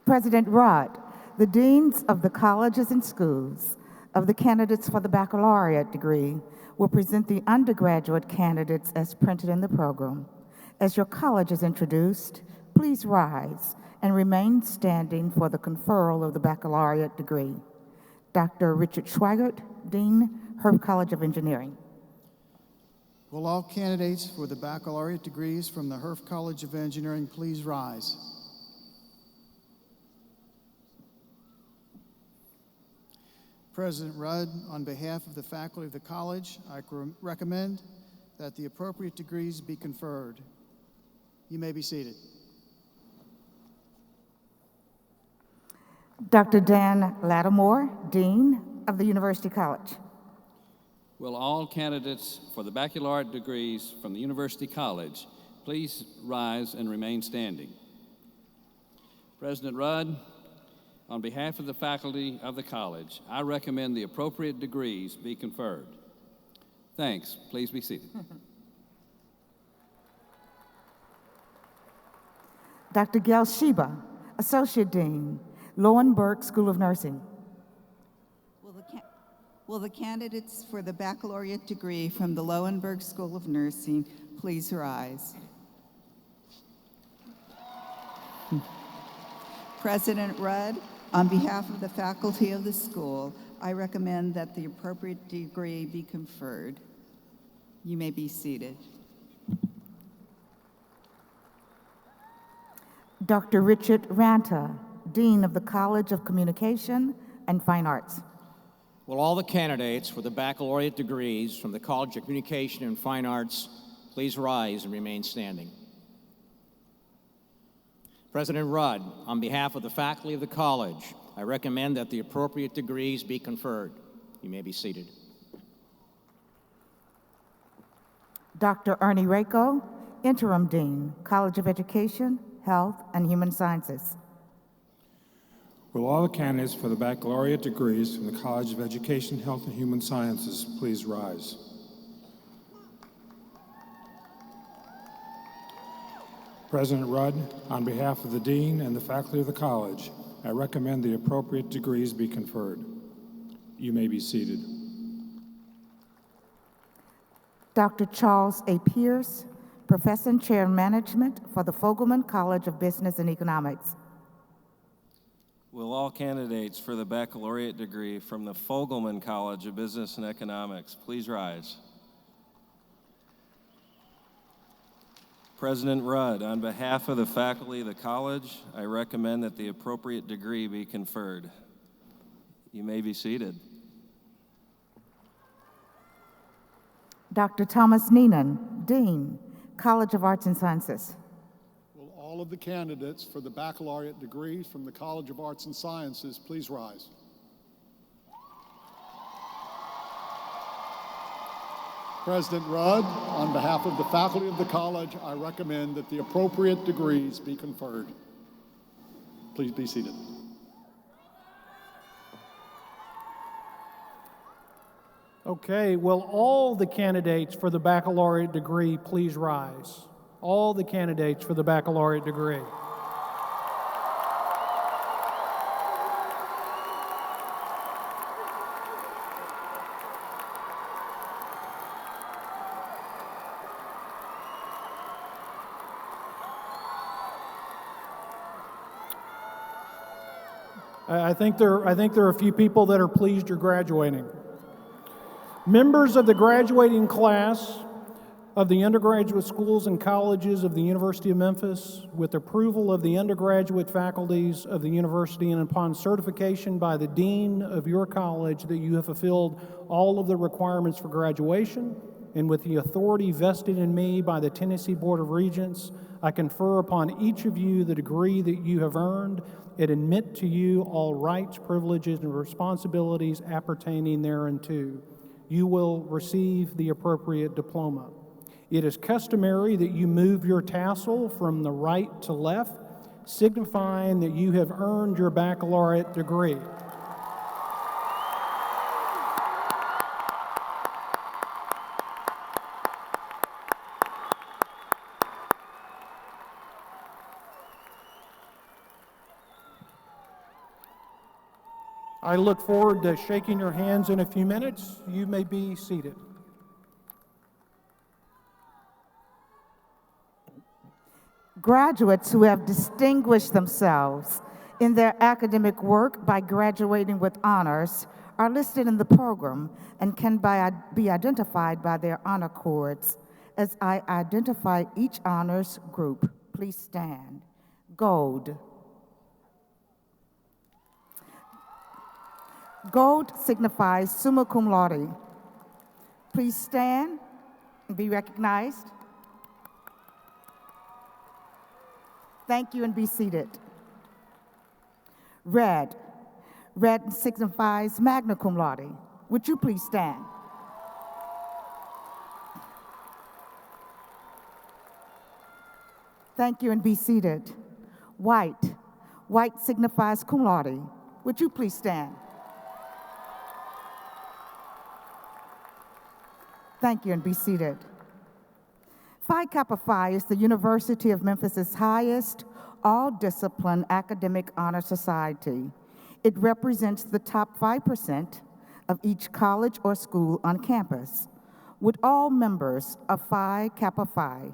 President Rudd, the deans of the colleges and schools of the candidates for the baccalaureate degree will present the undergraduate candidates as printed in the program. As your college is introduced, please rise and remain standing for the conferral of the baccalaureate degree. Dr. Richard Schweigert, Dean, Herb College of Engineering. Will all candidates for the baccalaureate degrees from the Herf College of Engineering please rise? President Rudd, on behalf of the faculty of the college, I recommend that the appropriate degrees be conferred. You may be seated. Dr. Dan Lattimore, Dean of the University College. Will all candidates for the baccalaureate degrees from the University College please rise and remain standing? President Rudd, on behalf of the faculty of the college, I recommend the appropriate degrees be conferred. Thanks. Please be seated. Dr. Gail Sheba, Associate Dean, Lowenberg School of Nursing. Will the candidates for the baccalaureate degree from the Lowenberg School of Nursing please rise? President Rudd, on behalf of the faculty of the school, I recommend that the appropriate degree be conferred. You may be seated. Dr. Richard Ranta, Dean of the College of Communication and Fine Arts. Will all the candidates for the baccalaureate degrees from the College of Communication and Fine Arts please rise and remain standing? President Rudd, on behalf of the faculty of the college, I recommend that the appropriate degrees be conferred. You may be seated. Dr. Ernie Rako, Interim Dean, College of Education, Health, and Human Sciences. Will all the candidates for the baccalaureate degrees from the College of Education, Health, and Human Sciences please rise? President Rudd, on behalf of the Dean and the faculty of the college, I recommend the appropriate degrees be conferred. You may be seated. Dr. Charles A. Pierce, Professor and Chair of Management for the Fogelman College of Business and Economics. Will all candidates for the baccalaureate degree from the Fogelman College of Business and Economics please rise? President Rudd, on behalf of the faculty of the college, I recommend that the appropriate degree be conferred. You may be seated. Dr. Thomas Neenan, Dean, College of Arts and Sciences. Will all of the candidates for the baccalaureate degrees from the College of Arts and Sciences please rise? President Rudd, on behalf of the faculty of the college, I recommend that the appropriate degrees be conferred. Please be seated. Okay, will all the candidates for the baccalaureate degree please rise? All the candidates for the baccalaureate degree. I think there are a few people that are pleased you're graduating. Members of the graduating class of the undergraduate schools and colleges of the University of Memphis, with approval of the undergraduate faculties of the university and upon certification by the dean of your college that you have fulfilled all of the requirements for graduation, and with the authority vested in me by the Tennessee Board of Regents, I confer upon each of you the degree that you have earned and admit to you all rights, privileges, and responsibilities appertaining thereunto. You will receive the appropriate diploma. It is customary that you move your tassel from the right to left, signifying that you have earned your baccalaureate degree. I look forward to shaking your hands in a few minutes. You may be seated. Graduates who have distinguished themselves in their academic work by graduating with honors are listed in the program and can be identified by their honor cords. As I identify each honors group, please stand. Gold. Gold signifies summa cum laude. Please stand and be recognized. Thank you and be seated. Red. Red signifies magna cum laude. Would you please stand? Thank you and be seated. White. White signifies cum laude. Would you please stand? Thank you and be seated. Phi Kappa Phi is the University of Memphis's highest all-discipline academic honor society. It represents the top 5% of each college or school on campus. Would all members of Phi Kappa Phi,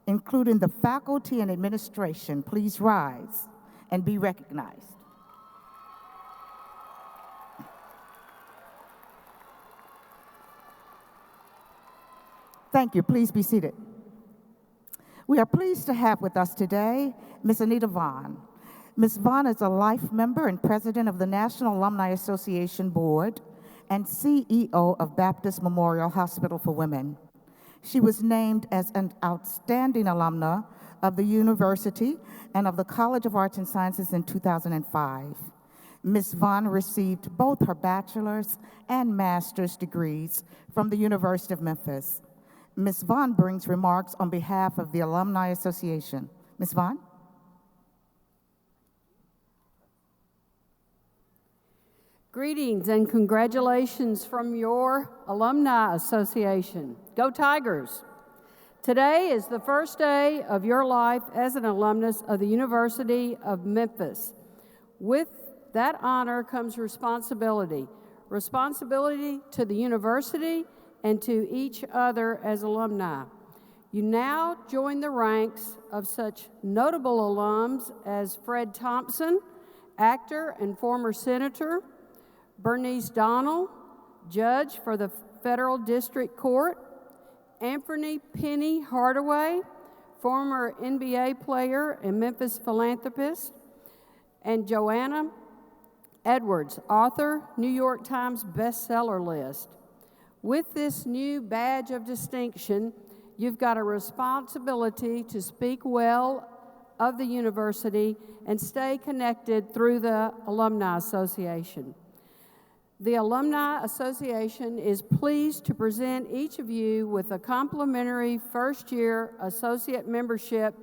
including the faculty and administration, please rise and be recognized. Thank you. Please be seated. We are pleased to have with us today Ms. Anita Vaughn. Ms. Vaughn is a life member and president of the National Alumni Association Board and CEO of Baptist Memorial Hospital for Women. She was named as an outstanding alumna of the university and of the College of Arts and Sciences in 2005. Ms. Vaughn received both her bachelor's and master's degrees from the University of Memphis. Ms. Vaughn brings remarks on behalf of the Alumni Association. Ms. Vaughn? Greetings and congratulations from your Alumni Association. Go Tigers! Today is the first day of your life as an alumnus of the University of Memphis. With that honor comes responsibility. Responsibility to the university and to each other as alumni. You now join the ranks of such notable alums as Fred Thompson, actor and former senator, Bernice Donnell, judge for the Federal District Court, Anthony Penny Hardaway, former NBA player and Memphis philanthropist, and Joanna Edwards, author, New York Times bestseller list. With this new badge of distinction, you've got a responsibility to speak well of the university and stay connected through the Alumni Association. The Alumni Association is pleased to present each of you with a complimentary first-year associate membership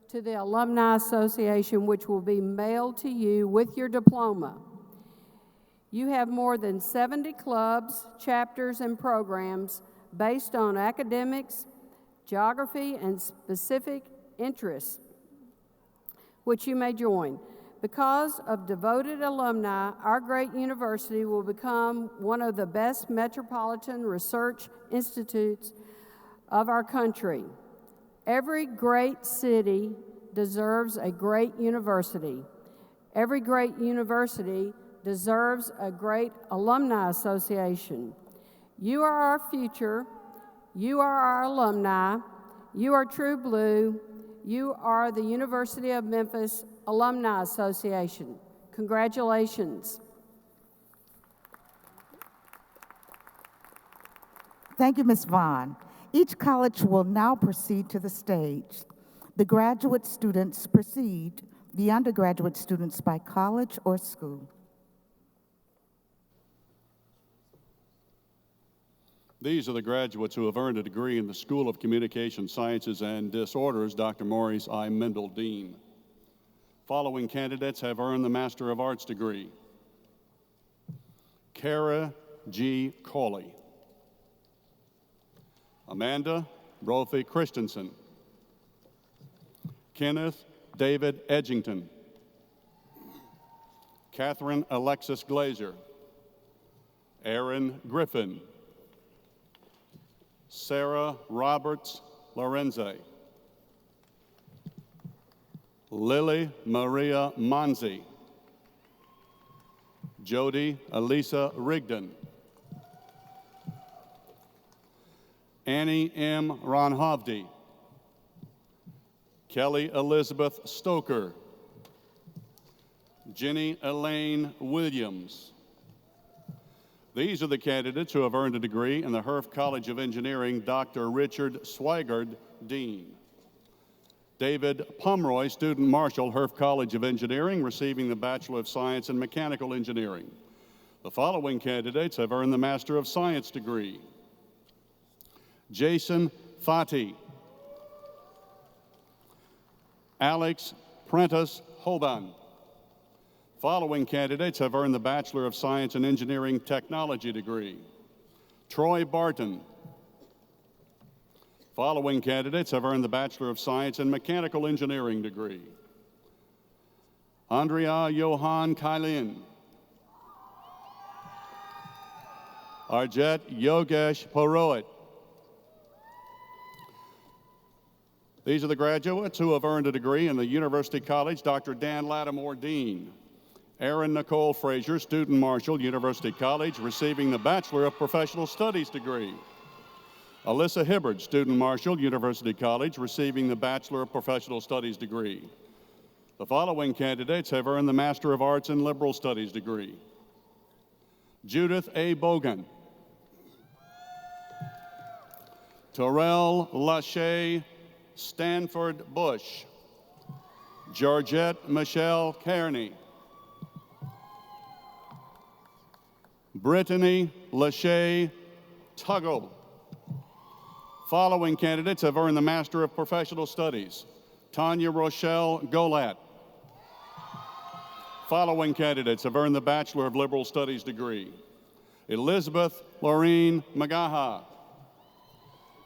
to the Alumni Association, which will be mailed to you with your diploma. You have more than 70 clubs, chapters, and programs based on academics, geography, and specific interests, which you may join. Because of devoted alumni, our great university will become one of the best metropolitan research institutes of our country. Every great city deserves a great university. Every great university deserves a great alumni association. You are our future. You are our alumni. You are True Blue. You are the University of Memphis Alumni Association. Congratulations. Thank you, Ms. Vaughn. Each college will now proceed to the stage. The graduate students precede the undergraduate students by college or school. These are the graduates who have earned a degree in the School of Communication Sciences and Disorders, Dr. Maurice I. Mendel, Dean. Following candidates have earned the Master of Arts degree. Kara G. Cawley. Amanda Brophy Christensen. Kenneth David Edgington. Catherine Alexis Glazer. Aaron Griffin. Sarah Roberts Lorenze. Lily Maria Monzi. Jody Elisa Rigdon. Annie M. Ronhovde. Kelly Elizabeth Stoker. Jenny Elaine Williams. These are the candidates who have earned a degree in the Herf College of Engineering, Dr. Richard Swigard, Dean. David Pomeroy, Student Marshal, Herf College of Engineering, receiving the Bachelor of Science in Mechanical Engineering. The following candidates have earned the Master of Science degree. Jason Fati. Alex Prentice Hoban. Following candidates have earned the Bachelor of Science in Engineering Technology degree. Troy Barton. Following candidates have earned the Bachelor of Science in Mechanical Engineering degree. Andrea Johan Kailin. Arjet Yogesh Purohit. These are the graduates who have earned a degree in the University College, Dr. Dan Lattimore, Dean. Erin Nicole Frazier, Student Marshal, University College, receiving the Bachelor of Professional Studies degree. Alyssa Hibbard, Student Marshal, University College, receiving the Bachelor of Professional Studies degree. The following candidates have earned the Master of Arts in Liberal Studies degree. Judith A. Bogan. Terrell Lachey Stanford Bush. Georgette Michelle Kearney. Brittany Lachey Tuggle. Following candidates have earned the Master of Professional Studies. Tanya Rochelle Golat. Following candidates have earned the Bachelor of Liberal Studies degree. Elizabeth Laureen Magaha.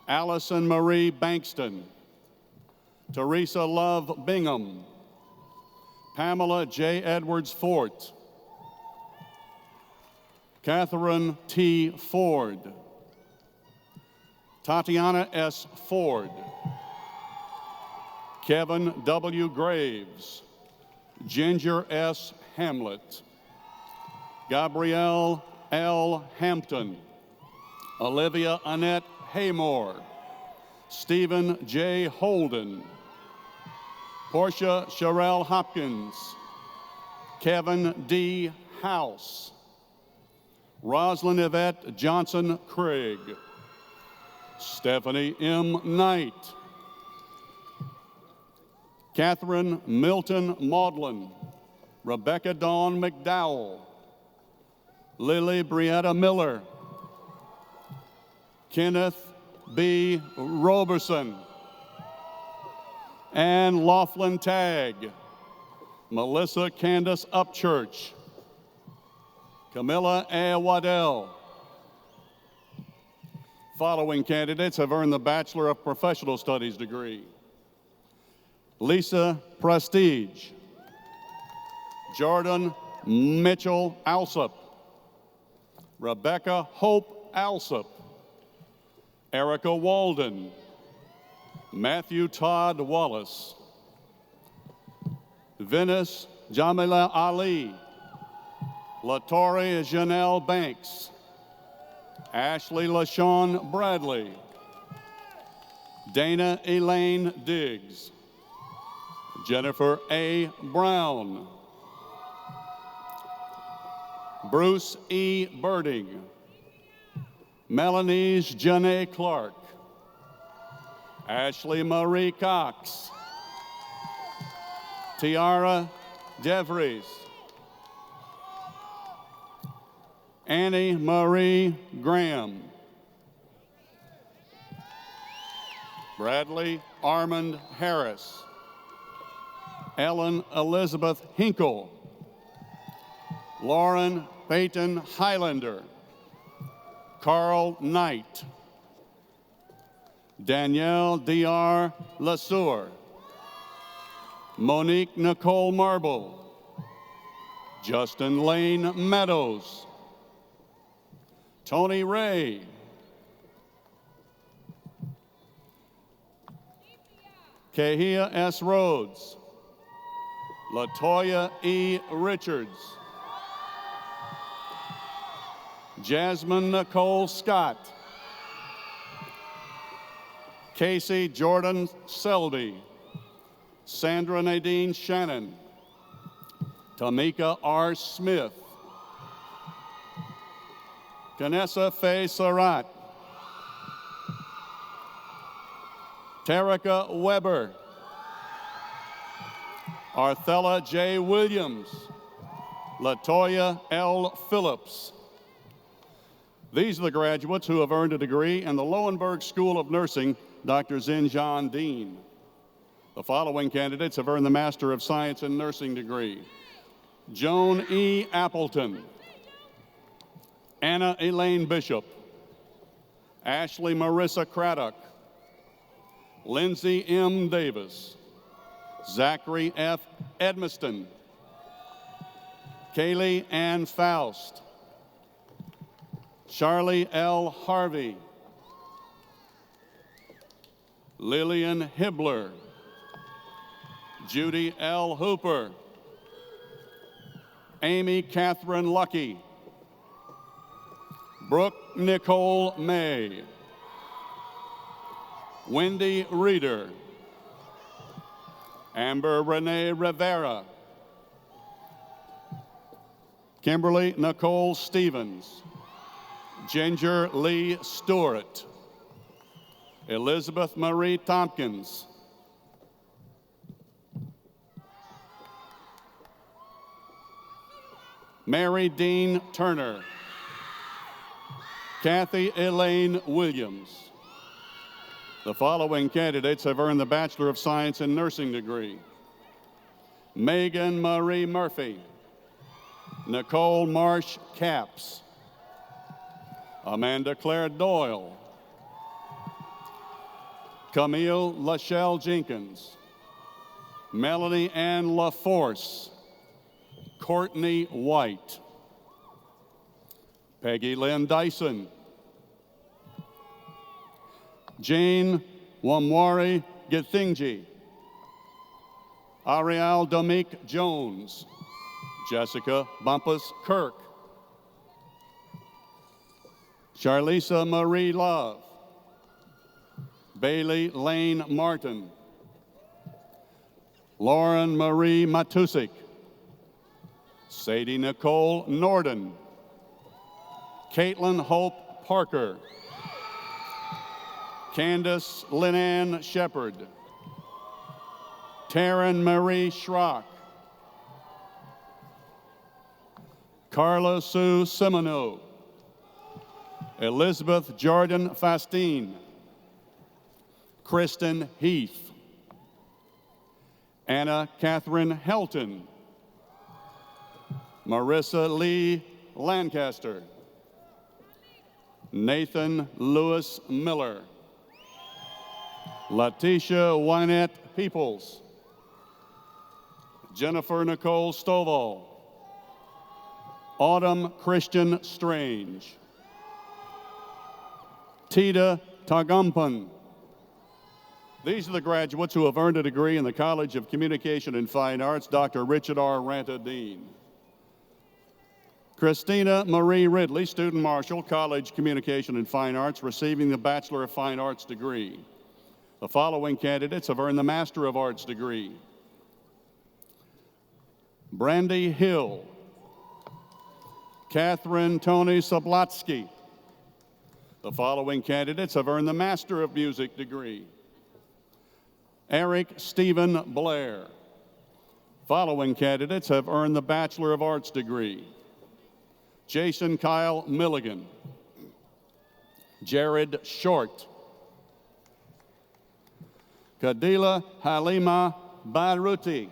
Allison Marie Bankston. Teresa Love Bingham. Pamela J. Edwards Fort. Catherine T. Ford. Tatiana S. Ford. Kevin W. Graves. Ginger S. Hamlet. Gabrielle L. Hampton. Olivia Annette Haymore. Stephen J. Holden. Portia Sherelle Hopkins, Kevin D. House, Rosalind Yvette Johnson Craig, Stephanie M. Knight, Catherine Milton Maudlin, Rebecca Dawn McDowell, Lily Brietta Miller, Kenneth B. Roberson, Ann Laughlin Tagg, Melissa Candace Upchurch, Camilla A. Waddell. Following candidates have earned the Bachelor of Professional Studies degree: Lisa Prestige, Jordan Mitchell Alsop, Rebecca Hope Alsop, Erica Walden, Matthew Todd Wallace, Venice Jamila Ali, LaTorre Janelle Banks, Ashley LaShawn Bradley, Dana Elaine Diggs, Jennifer A. Brown, Bruce E. Birding, Melanese Janae Clark, Ashley Marie Cox, Tiara Devries, Annie Marie Graham, Bradley Armand Harris, Ellen Elizabeth Hinkle, Lauren Peyton Highlander, Carl Knight, Danielle D.R. Lesueur, Monique Nicole Marble, Justin Lane Meadows, Tony Ray, Kahia S. Rhodes, LaToya E. Richards, Jasmine Nicole Scott, Casey Jordan Selby, Sandra Nadine Shannon, Tamika R. Smith, Kanessa Faye Surratt, Terica Weber, Arthella J. Williams, LaToya L. Phillips. These are the graduates who have earned a degree in the Lowenberg School of Nursing, Dr. Zinjan Dean. The following candidates have earned the Master of Science in Nursing degree: Joan E. Appleton, Anna Elaine Bishop, Ashley Marissa Craddock, Lindsay M. Davis, Zachary F. Edmiston, Kaylee Ann Faust, Charlie L. Harvey, Lillian Hibbler, Judy L. Hooper, Amy Catherine Lucky, Brooke Nicole May, Wendy Reeder, Amber Renee Rivera, Kimberly Nicole Stevens, Ginger Lee Stewart, Elizabeth Marie Tompkins, Mary Dean Turner, Kathy Elaine Williams. The following candidates have earned the Bachelor of Science in Nursing degree: Megan Marie Murphy, Nicole Marsh Capps, Amanda Claire Doyle, Camille Lachelle Jenkins, Melanie Ann LaForce, Courtney White, Peggy Lynn Dyson, Jane Wamwari Githinji, Ariel Dominique Jones, Jessica Bumpus Kirk, Charlisa Marie Love, Bailey Lane Martin, Lauren Marie Matusik, Sadie Nicole Norden, Caitlin Hope Parker, Candace Linan Shepard, Taryn Marie Schrock, Carla Sue Simoneau, Elizabeth Jordan Fastine, Kristen Heath, Anna Catherine Helton, Marissa Lee Lancaster, Nathan Lewis Miller, Letitia Wynette Peoples, Jennifer Nicole Stovall, Autumn Christian Strange, Tita Tagampan. These are the graduates who have earned a degree in the College of Communication and Fine Arts, Dr. Richard R. Ranta, Dean. Christina Marie Ridley, Student Marshal, College Communication and Fine Arts, receiving the Bachelor of Fine Arts degree. The following candidates have earned the Master of Arts degree. Brandy Hill, Catherine Tony Soblatsky. The following candidates have earned the Master of Music degree. Eric Stephen Blair. Following candidates have earned the Bachelor of Arts degree. Jason Kyle Milligan, Jared Short, Kadila Halima Baruti,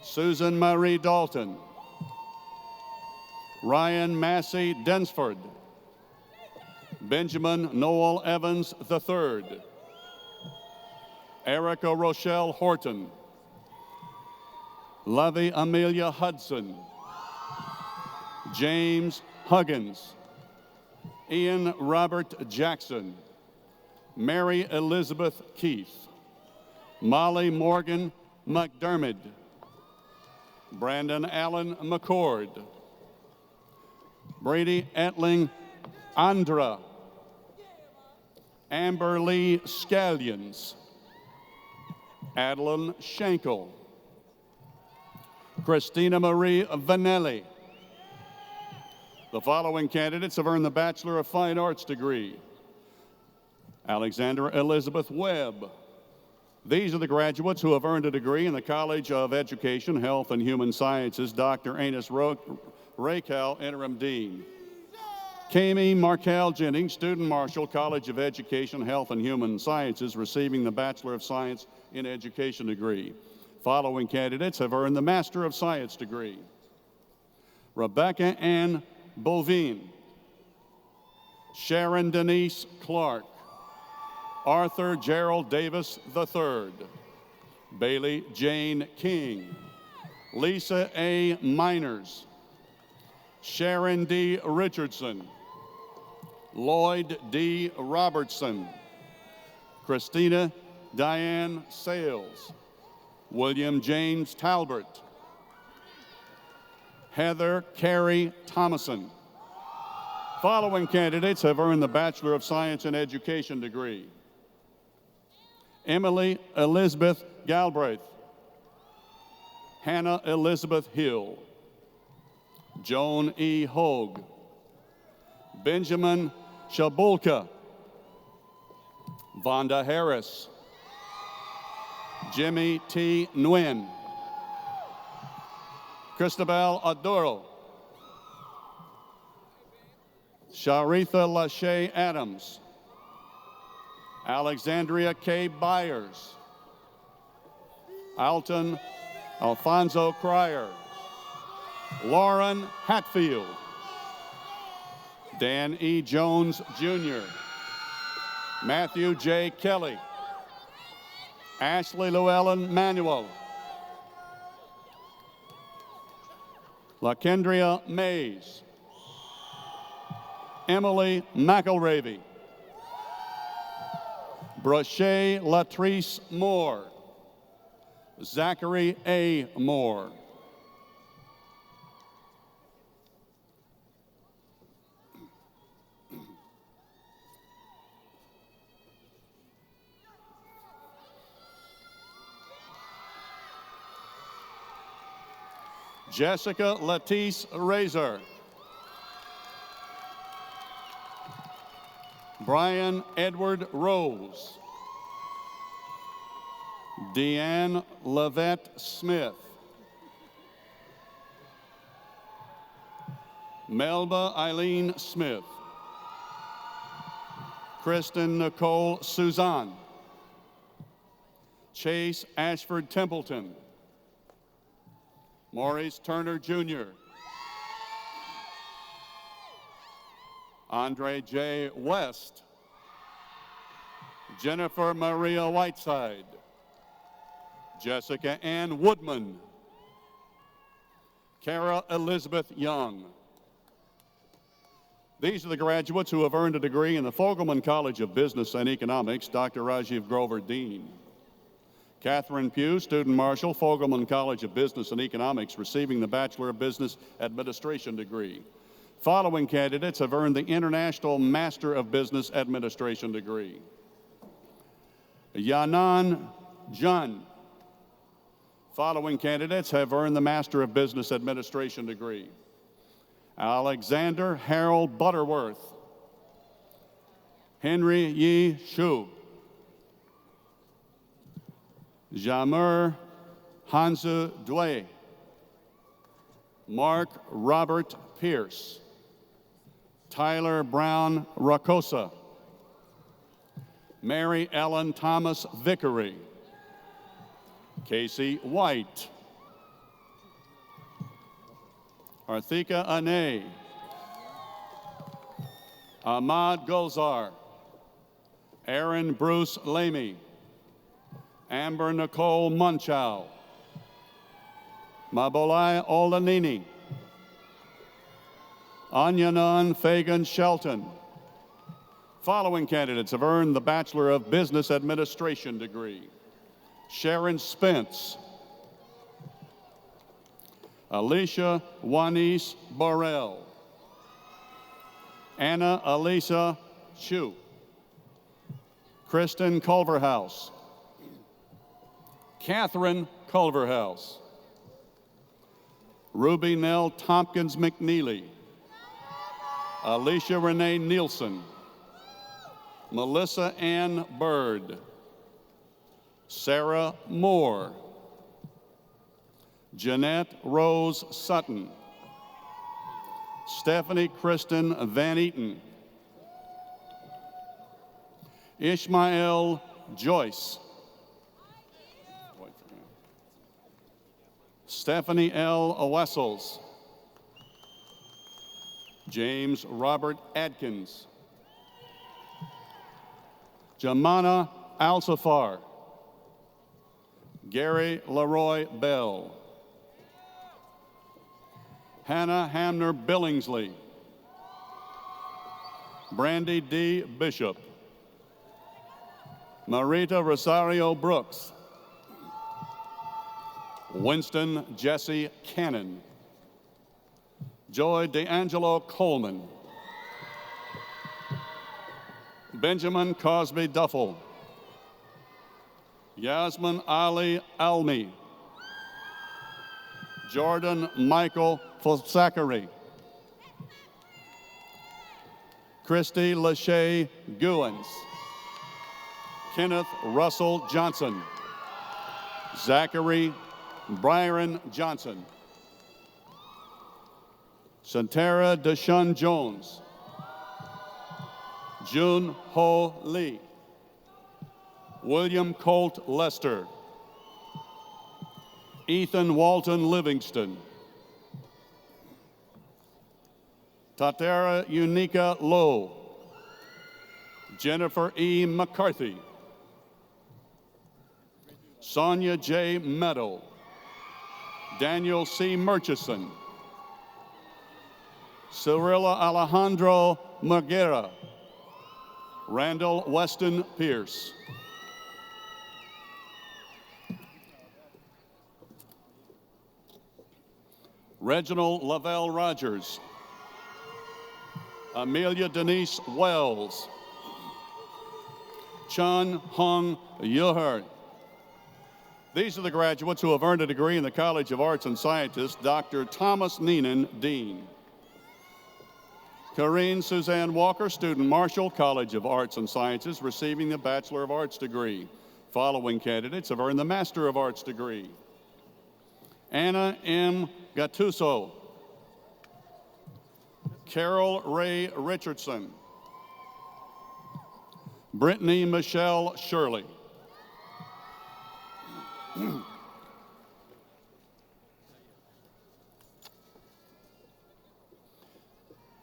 Susan Marie Dalton, Ryan Massey Densford, Benjamin Noel Evans III, Erica Rochelle Horton, Lovey Amelia Hudson, James Huggins, Ian Robert Jackson, Mary Elizabeth Keith, Molly Morgan McDermott, Brandon Allen McCord, Brady Etling Andra, Amber Lee Scallions, Adeline Schenkel, Christina Marie Vanelli. The following candidates have earned the Bachelor of Fine Arts degree. Alexandra Elizabeth Webb. These are the graduates who have earned a degree in the College of Education, Health, and Human Sciences. Dr. Anus Rakel, Interim Dean. Kami Markel Jennings, Student Marshal, College of Education, Health, and Human Sciences, receiving the Bachelor of Science in Education degree. Following candidates have earned the Master of Science degree. Rebecca Ann Bovine, Sharon Denise Clark, Arthur Gerald Davis III, Bailey Jane King, Lisa A. Miners, Sharon D. Richardson, Lloyd D. Robertson, Christina Diane Sales, William James Talbert, Heather Carey Thomason. Following candidates have earned the Bachelor of Science in Education degree. Emily Elizabeth Galbraith, Hannah Elizabeth Hill, Joan E. Hogue, Benjamin Shabulka, Vonda Harris, Jimmy T. Nguyen, Christabel Adoro, Sharitha Lachey Adams, Alexandria K. Byers, Alton Alfonso Cryer, Lauren Hatfield, Dan E. Jones Jr., Matthew J. Kelly, Ashley Llewellyn Manuel, LaKendria Mays, Emily McElravy, Brochet Latrice Moore, Zachary A. Moore. Jessica Latisse Razor. Brian Edward Rose. Deanne Lavette Smith. Melba Eileen Smith. Kristen Nicole Suzanne. Chase Ashford Templeton. Maurice Turner Jr. Andre J. West. Jennifer Maria Whiteside. Jessica Ann Woodman. Kara Elizabeth Young. These are the graduates who have earned a degree in the Fogelman College of Business and Economics, Dr. Rajiv Grover, Dean. Catherine Pugh, Student Marshal, Fogelman College of Business and Economics, receiving the Bachelor of Business Administration degree. Following candidates have earned the International Master of Business Administration degree. Yanan Jun. Following candidates have earned the Master of Business Administration degree. Alexander Harold Butterworth. Henry Yi Shu. Jamur Hansu Dway. Mark Robert Pierce. Tyler Brown Rakosa. Mary Ellen Thomas Vickery. Casey White. Arthika Ane. Ahmad Gulzar. Aaron Bruce Lamy. Amber Nicole Munchow. Mabolai Olanini. Anyanan Fagan Shelton. Following candidates have earned the Bachelor of Business Administration degree. Sharon Spence. Alicia Juanice Borrell. Anna Elisa Chu. Kristen Culverhouse. Catherine Culverhouse. Ruby Nell Tompkins McNeely. Alicia Renee Nielsen. Melissa Ann Bird. Sarah Moore. Jeanette Rose Sutton. Stephanie Kristen Van Eaton. Ishmael Joyce. Stephanie L. Wessels. James Robert Adkins. Jamana Al-Safar. Gary Leroy Bell. Hannah Hamner Billingsley. Brandy D. Bishop. Marita Rosario Brooks. Winston Jesse Cannon. Joy DeAngelo Coleman. Benjamin Cosby Duffel. Yasmin Ali Almi. Jordan Michael Fosakari. Christy Lachey Guins. Kenneth Russell Johnson. Zachary Byron Johnson. Santara Deshaun Jones. June Ho Lee. William Colt Lester. Ethan Walton Livingston. Tatara Unica Lowe. Jennifer E. McCarthy. Sonia J. Meadow. Daniel C. Murchison. Cirilla Alejandro Marguera. Randall Weston Pierce. Reginald Lavelle Rogers. Amelia Denise Wells. Chun Hung Yuher. These are the graduates who have earned a degree in the College of Arts and Sciences. Dr. Thomas Neenan, Dean. Corrine Suzanne Walker, student, Marshall College of Arts and Sciences, receiving the Bachelor of Arts degree. Following candidates have earned the Master of Arts degree. Anna M. Gattuso. Carol Ray Richardson. Brittany Michelle Shirley.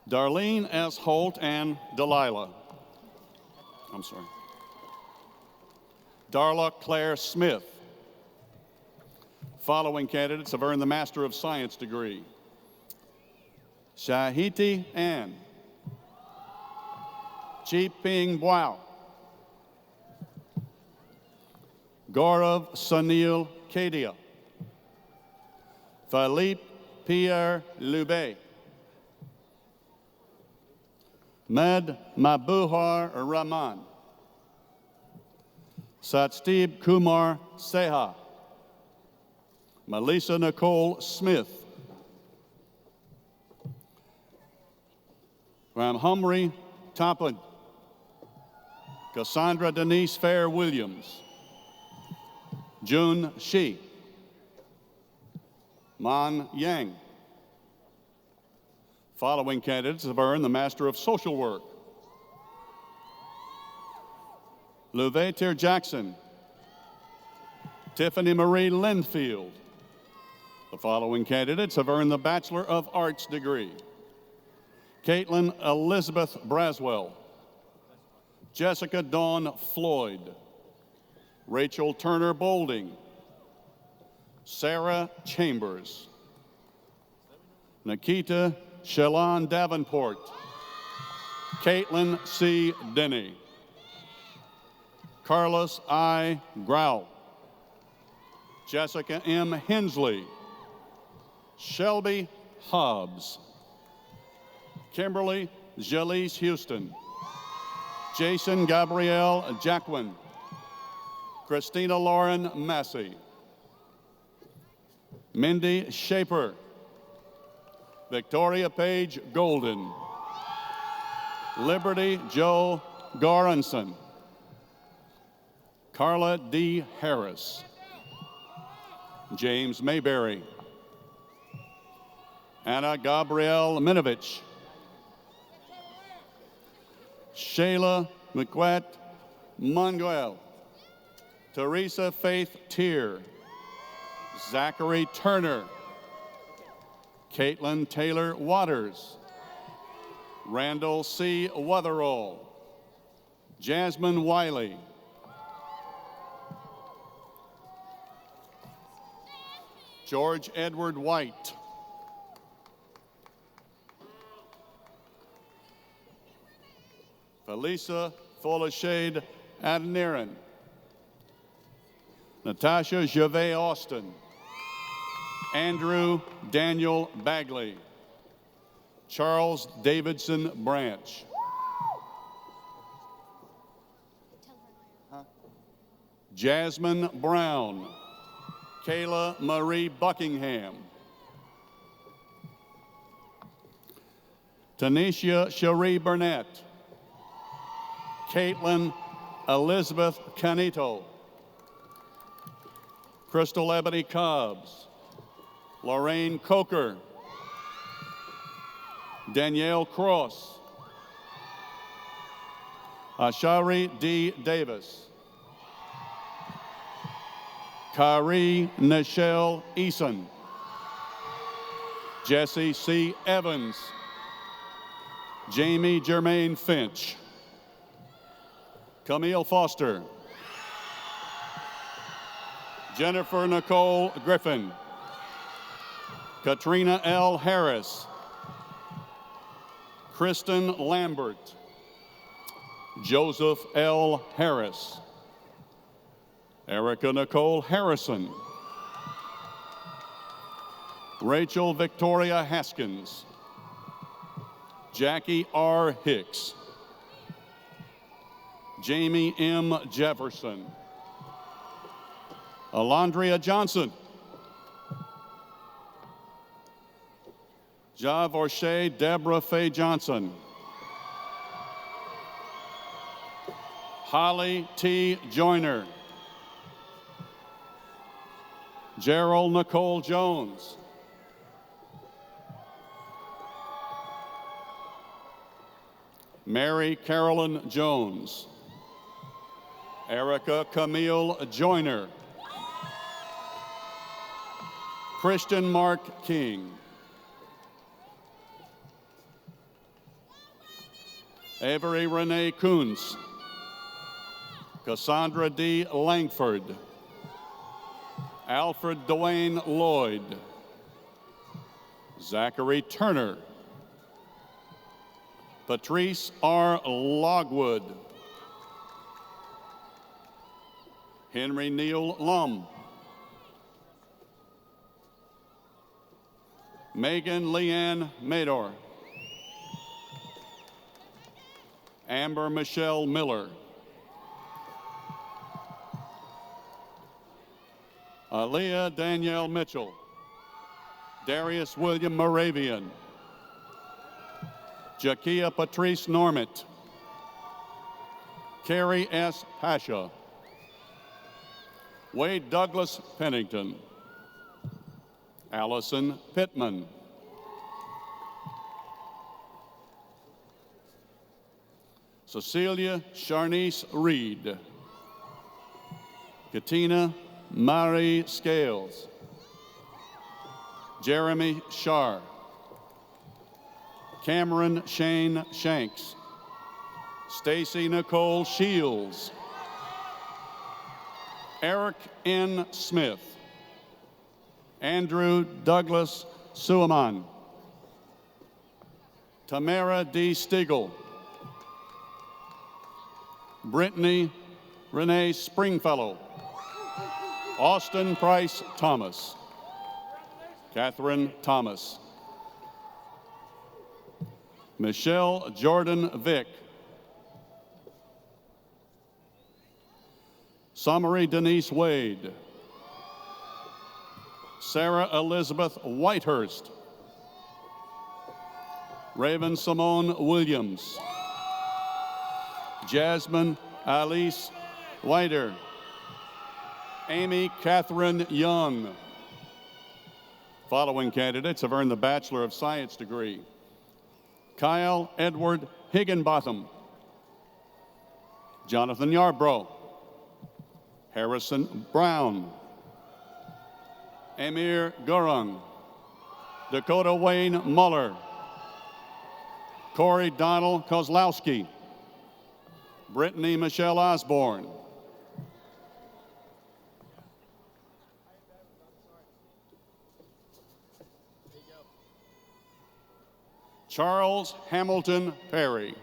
Darlene S. Holt and Delilah. Darla Claire Smith. Following candidates have earned the Master of Science degree. Shahiti Ann. Chi Ping Boao. Gaurav Sunil Kedia. Philippe Pierre Lubé. Med Mabuhar Rahman. Satstib Kumar Seha. Melissa Nicole Smith. Ramhumri Tapad. Cassandra Denise Fair Williams. Jun Shi. Man Yang. Following candidates have earned the Master of Social Work. Luvater Jackson. Tiffany Marie Linfield. The following candidates have earned the Bachelor of Arts degree. Caitlin Elizabeth Braswell. Jessica Dawn Floyd. Rachel Turner Bolding. Sarah Chambers. Nikita Shalon Davenport. Caitlin C. Denny. Carlos I. Grau. Jessica M. Hensley. Shelby Hobbs. Kimberly Jaleese Houston. Jason Gabrielle Jacquin. Christina Lauren Massey. Mindy Shaper. Victoria Page Golden. Liberty Joe Goranson. Carla D. Harris. James Mayberry. Anna Gabrielle Minovich. Shayla McQuett Monguel. Teresa Faith Tier. Zachary Turner. Caitlin Taylor Waters. Randall C. Wetherall. Jasmine Wiley. George Edward White. Felisa Folashade Adniran. Natasha Gervais Austin. Andrew Daniel Bagley. Charles Davidson Branch. Jasmine Brown. Kayla Marie Buckingham. Tanisha Cherie Burnett. Caitlin Elizabeth Canito. Crystal Ebony Cobbs. Lorraine Coker. Danielle Cross. Ashari D. Davis. Kari Nichelle Eason. Jesse C. Evans. Jamie Germaine Finch. Camille Foster. Jennifer Nicole Griffin. Katrina L. Harris. Kristen Lambert. Joseph L. Harris. Erica Nicole Harrison. Rachel Victoria Haskins. Jackie R. Hicks. Jamie M. Jefferson. Alondria Johnson. Javorche Deborah Faye Johnson. Holly T. Joyner. Gerald Nicole Jones. Mary Carolyn Jones. Erica Camille Joyner. Christian Mark King. Avery Renee Kuntz. Cassandra D. Langford. Alfred Dwayne Lloyd. Zachary Turner. Patrice R. Logwood. Henry Neal Lum. Megan Leanne Mador. Amber Michelle Miller. Aaliyah Danielle Mitchell. Darius William Moravian. Jakia Patrice Normant. Carrie S. Pasha. Wade Douglas Pennington. Allison Pittman. Cecilia Sharnice Reed. Katina Marie Scales. Jeremy Shar. Cameron Shane Shanks. Stacy Nicole Shields. Eric N. Smith. Andrew Douglas Suaman. Tamara D. Stiegel. Brittany Renee Springfellow. Austin Price Thomas. Catherine Thomas. Michelle Jordan Vick. Summary Denise Wade. Sarah Elizabeth Whitehurst. Raven Simone Williams. Jasmine Alice Whiter. Amy Catherine Young. Following candidates have earned the Bachelor of Science degree. Kyle Edward Higginbotham. Jonathan Yarbrough. Harrison Brown. Amir Gurung. Dakota Wayne Muller. Corey Donald Kozlowski. Brittany Michelle Osborne. Charles Hamilton Perry.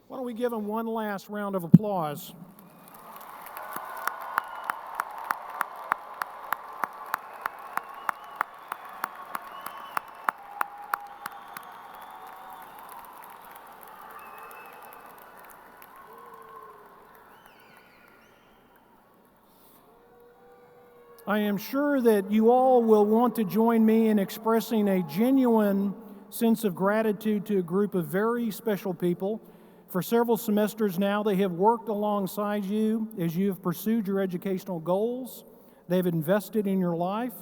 Why don't we give him one last round of applause? I am sure that you all will want to join me in expressing a genuine sense of gratitude to a group of very special people. For several semesters now, they have worked alongside you as you have pursued your educational goals. They've invested in your life.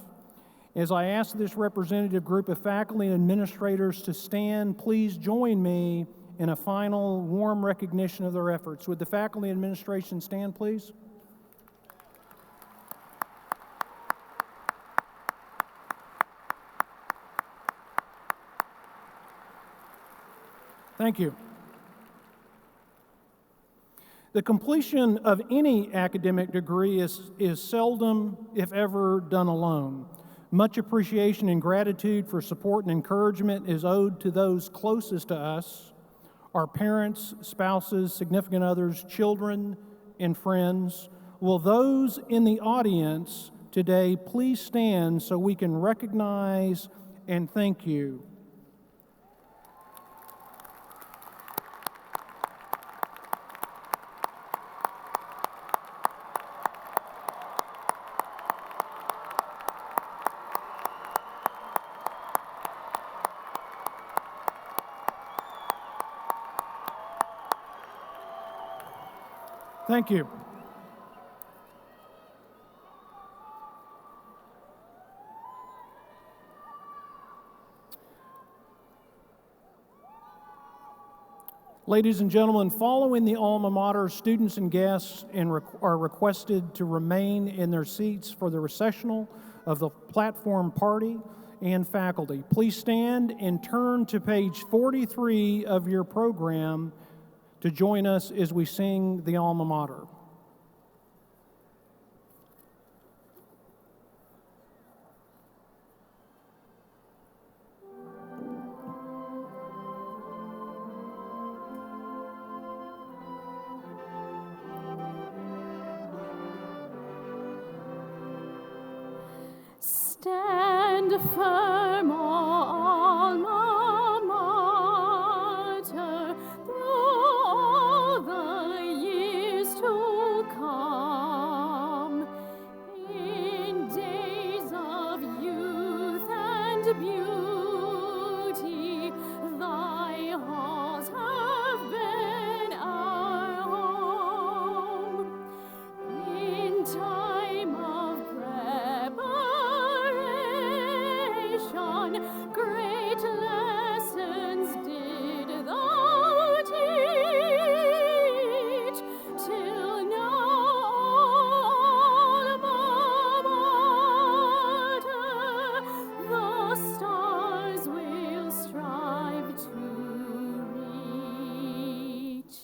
As I ask this representative group of faculty and administrators to stand, please join me in a final warm recognition of their efforts. Would the faculty and administration stand, please? Thank you. The completion of any academic degree is seldom, if ever, done alone. Much appreciation and gratitude for support and encouragement is owed to those closest to us, our parents, spouses, significant others, children, and friends. Will those in the audience today, please stand so we can recognize and thank you. Thank you. Ladies and gentlemen, following the alma mater, students and guests are requested to remain in their seats for the recessional of the platform party and faculty. Please stand and turn to page 43 of your program to join us as we sing the alma mater. Stand firm, O alma mater, through all the years to come. In days of youth and beauty, thy halls have been our home. In time of preparation, great lessons did thou teach, till now, alma mater, the stars will strive to reach.